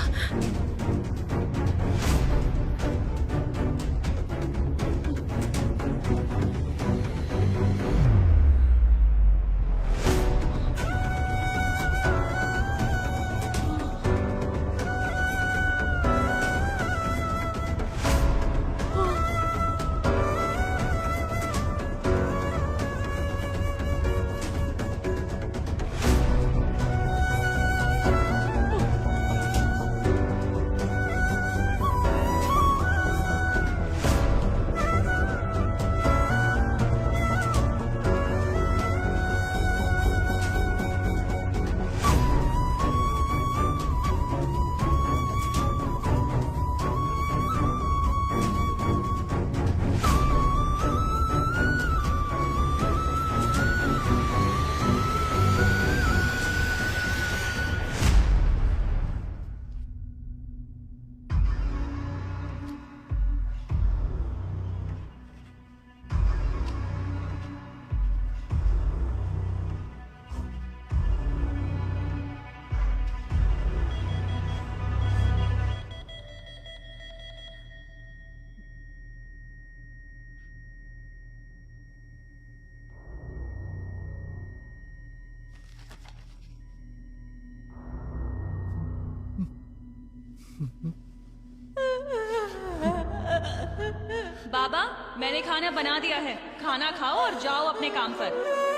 बाबा, मैंने खाना बना दिया है। खाना खाओ और जाओ अपने काम पर।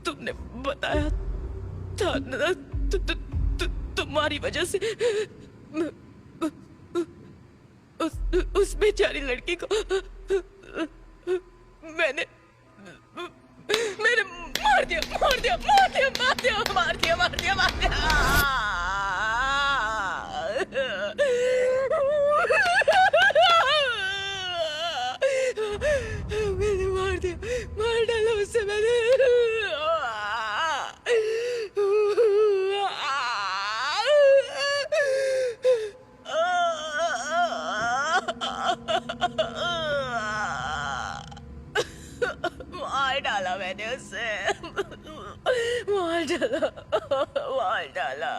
तुमने बताया था ना, तुम्हारी वजह से उस बेचारी लड़की को मैंने मार डाला उससे मैंने। मार डाला मैंने उसे, मार डाला।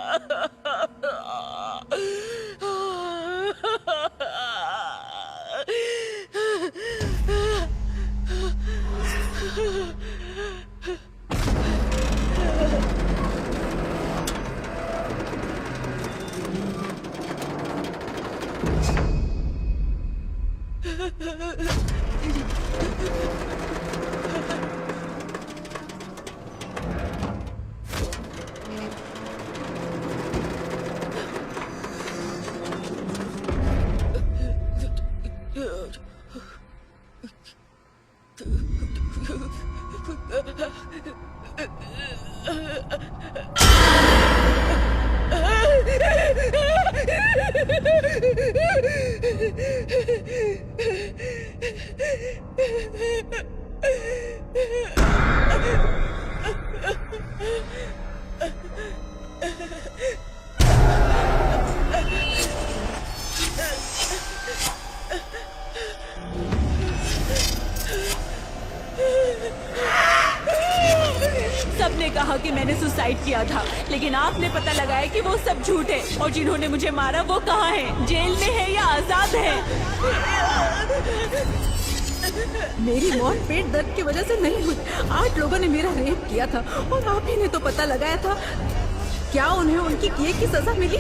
सबने कहा कि मैंने सुसाइड किया था, लेकिन आपने पता लगाया कि वो सब झूठ है, और जिन्होंने मुझे मारा वो कहाँ है? जेल में है या आजाद है? मेरी मौत पेट दर्द की वजह से नहीं हुई। 8 लोगों ने मेरा रेप किया था और आप ही ने तो पता लगाया था। क्या उन्हें उनकी किए की सजा मिली?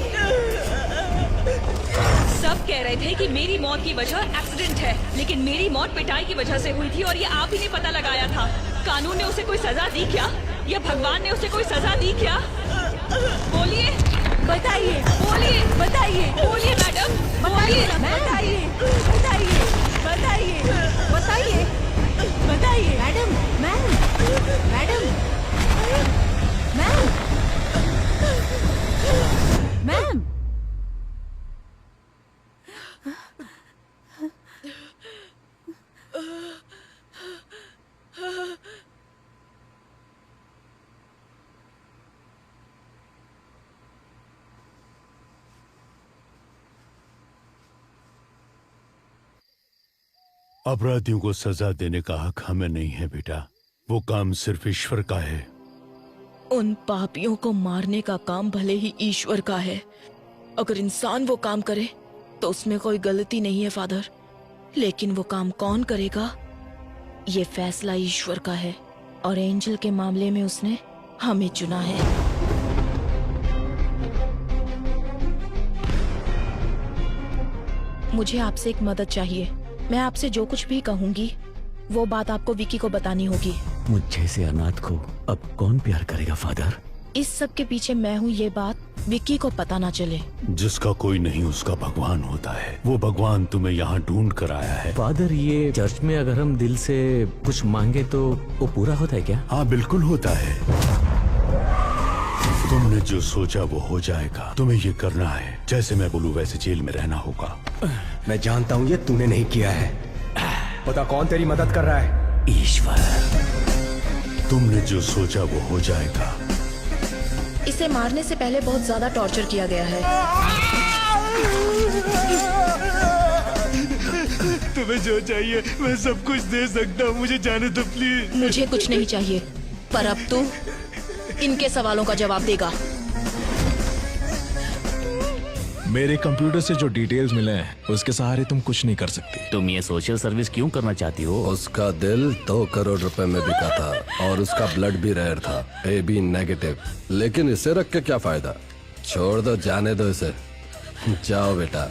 सब कह रहे थे कि मेरी मौत की वजह एक्सीडेंट है, लेकिन मेरी मौत पिटाई की वजह से हुई थी और ये आप ही ने पता लगाया था। कानून ने उसे कोई सजा दी क्या, या भगवान ने उसे कोई सजा दी क्या? बोलिए, बताइए, बोलिए, बताइए, बोलिए मैडम, बोलिए, बताइए, बताइए, बताइए, बताइए, बताइए, मैडम, मैम, मैम। अपराधियों को सजा देने का हक हमें नहीं है बेटा, वो काम सिर्फ ईश्वर का है। उन पापियों को मारने का काम भले ही ईश्वर का है, अगर इंसान वो काम करे तो उसमें कोई गलती नहीं है फादर, लेकिन वो काम कौन करेगा ये फैसला ईश्वर का है, और एंजल के मामले में उसने हमें चुना है। मुझे आपसे एक मदद चाहिए। मैं आपसे जो कुछ भी कहूंगी वो बात आपको विकी को बतानी होगी। मुझ जैसे अनाथ को अब कौन प्यार करेगा फादर? इस सब के पीछे मैं हूँ, ये बात विकी को पता ना चले। जिसका कोई नहीं उसका भगवान होता है, वो भगवान तुम्हें यहाँ ढूंढ कर आया है। फादर, ये चर्च में अगर हम दिल से कुछ मांगे तो वो पूरा होता है क्या? हाँ बिल्कुल होता है। तुमने जो सोचा वो हो जाएगा। तुम्हें ये करना है, जैसे मैं बोलूँ वैसे जेल में रहना होगा। मैं जानता हूँ ये तूने नहीं किया है। पता कौन तेरी मदद कर रहा है? ईश्वर। तुमने जो सोचा वो हो जाएगा। इसे मारने से पहले बहुत ज्यादा टॉर्चर किया गया है। तुम्हें जो चाहिए मैं सब कुछ दे सकता हूँ, मुझे जाने दो प्लीज। मुझे कुछ नहीं चाहिए, पर अब तू इनके सवालों का जवाब देगा। मेरे कंप्यूटर से जो डिटेल्स मिले हैं उसके सहारे तुम कुछ नहीं कर सकती। तुम ये सोशल सर्विस क्यों करना चाहती हो? उसका दिल 2 करोड़ रुपए में बिका था और उसका ब्लड भी रेयर था, AB नेगेटिव। लेकिन इसे रख के क्या फायदा? छोड़ दो, जाने दो इसे। जाओ बेटा।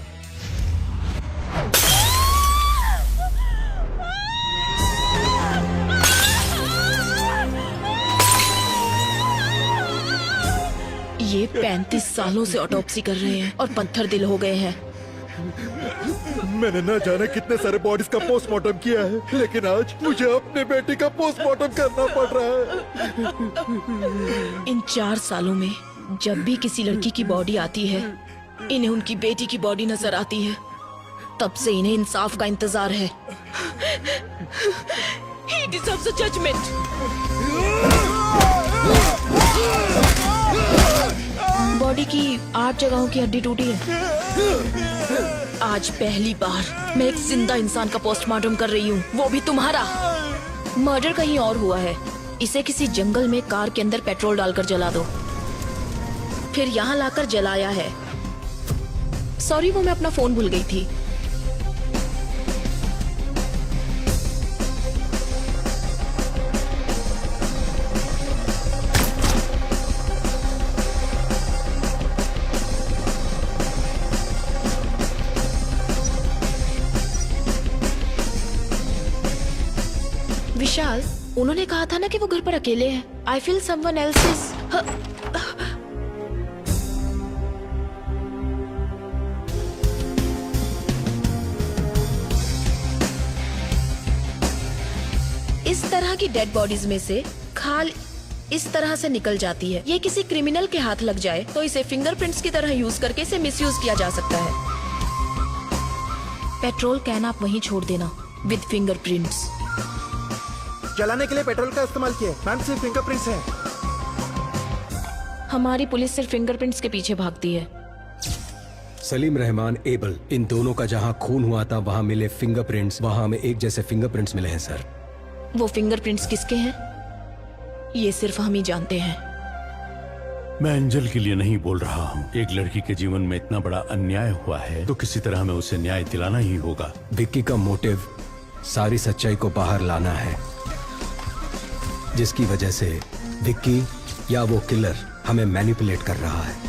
35 सालों से ऑटोप्सी कर रहे हैं और पत्थर दिल हो गए हैं। मैंने ना जाने कितने सारे बॉडीज का पोस्टमार्टम किया है, लेकिन आज मुझे अपने बेटे का पोस्टमार्टम करना पड़ रहा है। इन 4 सालों में जब भी किसी लड़की की बॉडी आती है, इन्हें उनकी बेटी की बॉडी नजर आती है। तब से इन्हें इंसाफ का इंतजार है। He deserves a judgment. Body की 8 जगहों की हड्डी टूटी है। आज पहली बार मैं एक जिंदा इंसान का पोस्टमार्टम कर रही हूँ, वो भी तुम्हारा। मर्डर कहीं और हुआ है। इसे किसी जंगल में कार के अंदर पेट्रोल डालकर जला दो, फिर यहाँ लाकर जलाया है। सॉरी, वो मैं अपना फोन भूल गई थी। विशाल, उन्होंने कहा था ना कि वो घर पर अकेले हैं। I feel someone else is. इस तरह की डेड बॉडीज में से खाल इस तरह से निकल जाती है। ये किसी क्रिमिनल के हाथ लग जाए तो इसे फिंगरप्रिंट्स की तरह यूज करके इसे मिसयूज किया जा सकता है। पेट्रोल कैन आप वहीं छोड़ देना विद फिंगरप्रिंट्स। जलाने के लिए पेट्रोल का इस्तेमाल किया। मैम, सिर्फ फिंगरप्रिंट्स हैं। हमारी पुलिस सिर्फ फिंगरप्रिंट्स के पीछे भागती है। सलीम रहमान, एबल, इन दोनों का जहां खून हुआ था वहां मिले फिंगरप्रिंट्स, वहां हमें एक जैसे फिंगरप्रिंट्स मिले हैं सर। वो फिंगरप्रिंट्स किसके हैं ये सिर्फ हम ही जानते हैं। मैं एंजल के लिए नहीं बोल रहा हूँ। एक लड़की के जीवन में इतना बड़ा अन्याय हुआ है तो किसी तरह हमें उसे न्याय दिलाना ही होगा। विक्की का मोटिव सारी सच्चाई को बाहर लाना है, जिसकी वजह से विक्की या वो किलर हमें मैनिपुलेट कर रहा है।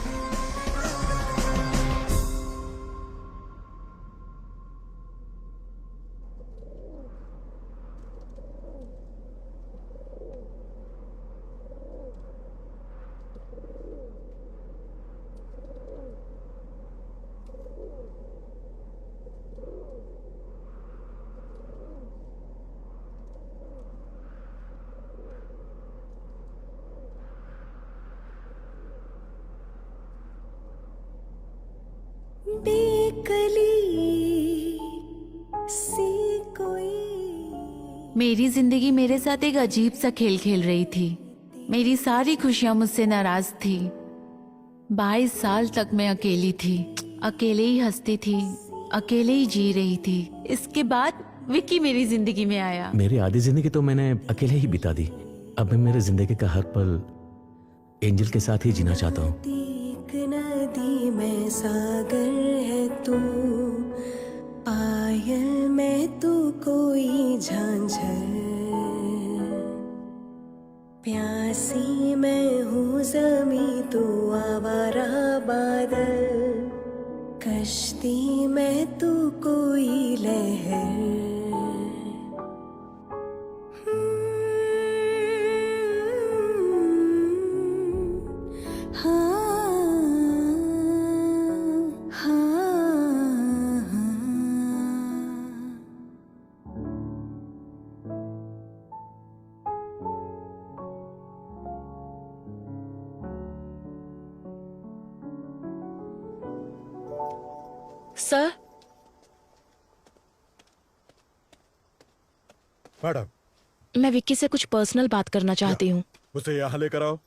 मेरी जिंदगी मेरे साथ एक अजीब सा खेल खेल रही थी। मेरी सारी खुशियां मुझसे नाराज थी। 22 साल तक मैं अकेली थी, अकेले ही हंसती थी, अकेले ही जी रही थी। इसके बाद विक्की मेरी जिंदगी में आया। मेरी आधी जिंदगी तो मैंने अकेले ही बिता दी। अब मैं मेरे जिंदगी का हर पल एंजल के साथ ही जीना चाहता हूँ। नदी में सागर है तू, पायल में तू कोई झांझर, प्यासी मैं हूँ ज़मीं तू आवारा बादल, कश्ती में तू कोई लहर। सर, मैडम, मैं विक्की से कुछ पर्सनल बात करना चाहती हूँ। उसे यहाँ लेकर आओ।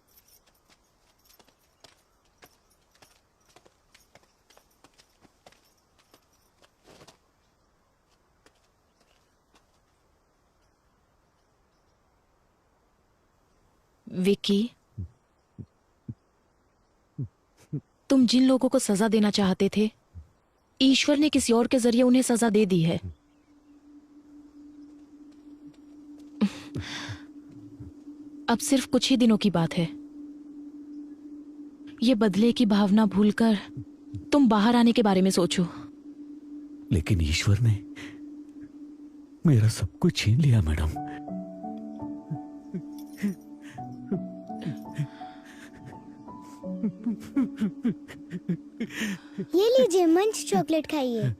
विक्की, तुम जिन लोगों को सजा देना चाहते थे, ईश्वर ने किसी और के जरिए उन्हें सजा दे दी है। अब सिर्फ कुछ ही दिनों की बात है। ये बदले की भावना भूलकर तुम बाहर आने के बारे में सोचो। लेकिन ईश्वर ने मेरा सब कुछ छीन लिया मैडम। ये लीजिए मंच चॉकलेट खाइए।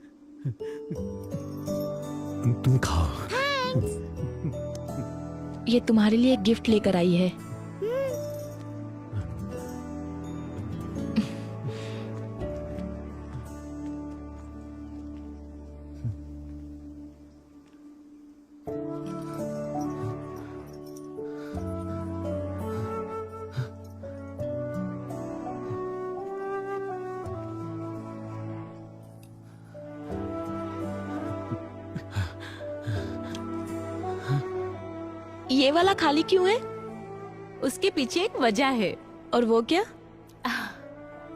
तुम खाओ। ये तुम्हारे लिए एक गिफ्ट लेकर आई है। ये वाला खाली क्यों है? उसके पीछे एक वजह है। और वो क्या?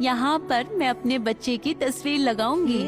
यहाँ पर मैं अपने बच्चे की तस्वीर लगाऊंगी।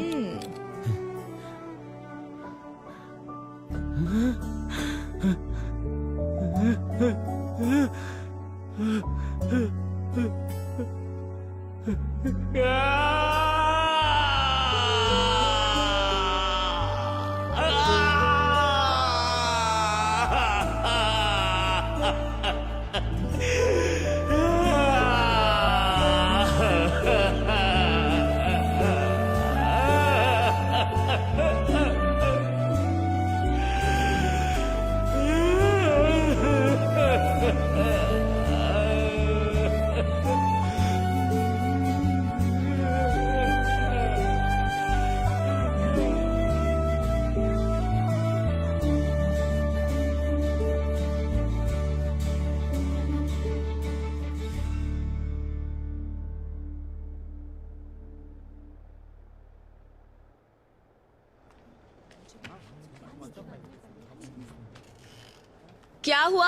क्या हुआ?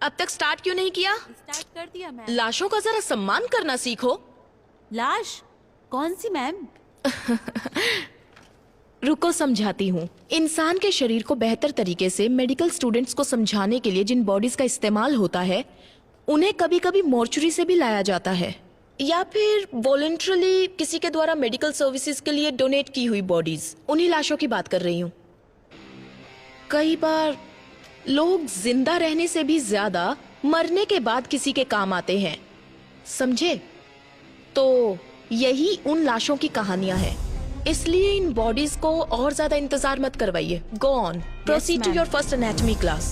अब तक स्टार्ट क्यों नहीं किया? स्टार्ट कर दिया मैम। लाशों का जरा सम्मान करना सीखो। लाश? कौन सी मैम? रुको समझाती हूँ। इंसान के शरीर को बेहतर तरीके से मेडिकल स्टूडेंट्स को समझाने के लिए जिन बॉडीज का इस्तेमाल होता है, उन्हें कभी कभी मॉर्चुरी से भी लाया जाता है, या फिर वॉलंटरली किसी के द्वारा मेडिकल सर्विसेज के लिए डोनेट की हुई बॉडीज। उन्हीं लाशों की बात कर रही हूँ। कई बार लोग जिंदा रहने से भी ज्यादा मरने के बाद किसी के काम आते हैं, समझे? तो यही उन लाशों की कहानियां हैं। इसलिए इन बॉडीज को और ज्यादा इंतजार मत करवाइए। Go on, proceed to your first anatomy class.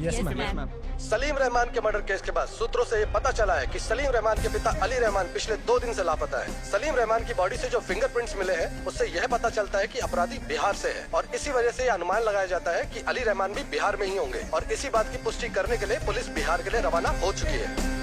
Yes ma'am. Salim Rahman के मर्डर केस के बाद सूत्रों से ये पता चला है कि सलीम रहमान के पिता अली रहमान पिछले 2 दिन से लापता है। सलीम रहमान की बॉडी से जो फिंगरप्रिंट्स मिले हैं, उससे यह पता चलता है कि अपराधी बिहार से है, और इसी वजह से यह अनुमान लगाया जाता है कि अली रहमान भी बिहार में ही होंगे। और इसी बात की पुष्टि करने के लिए पुलिस बिहार के लिए रवाना हो चुकी है।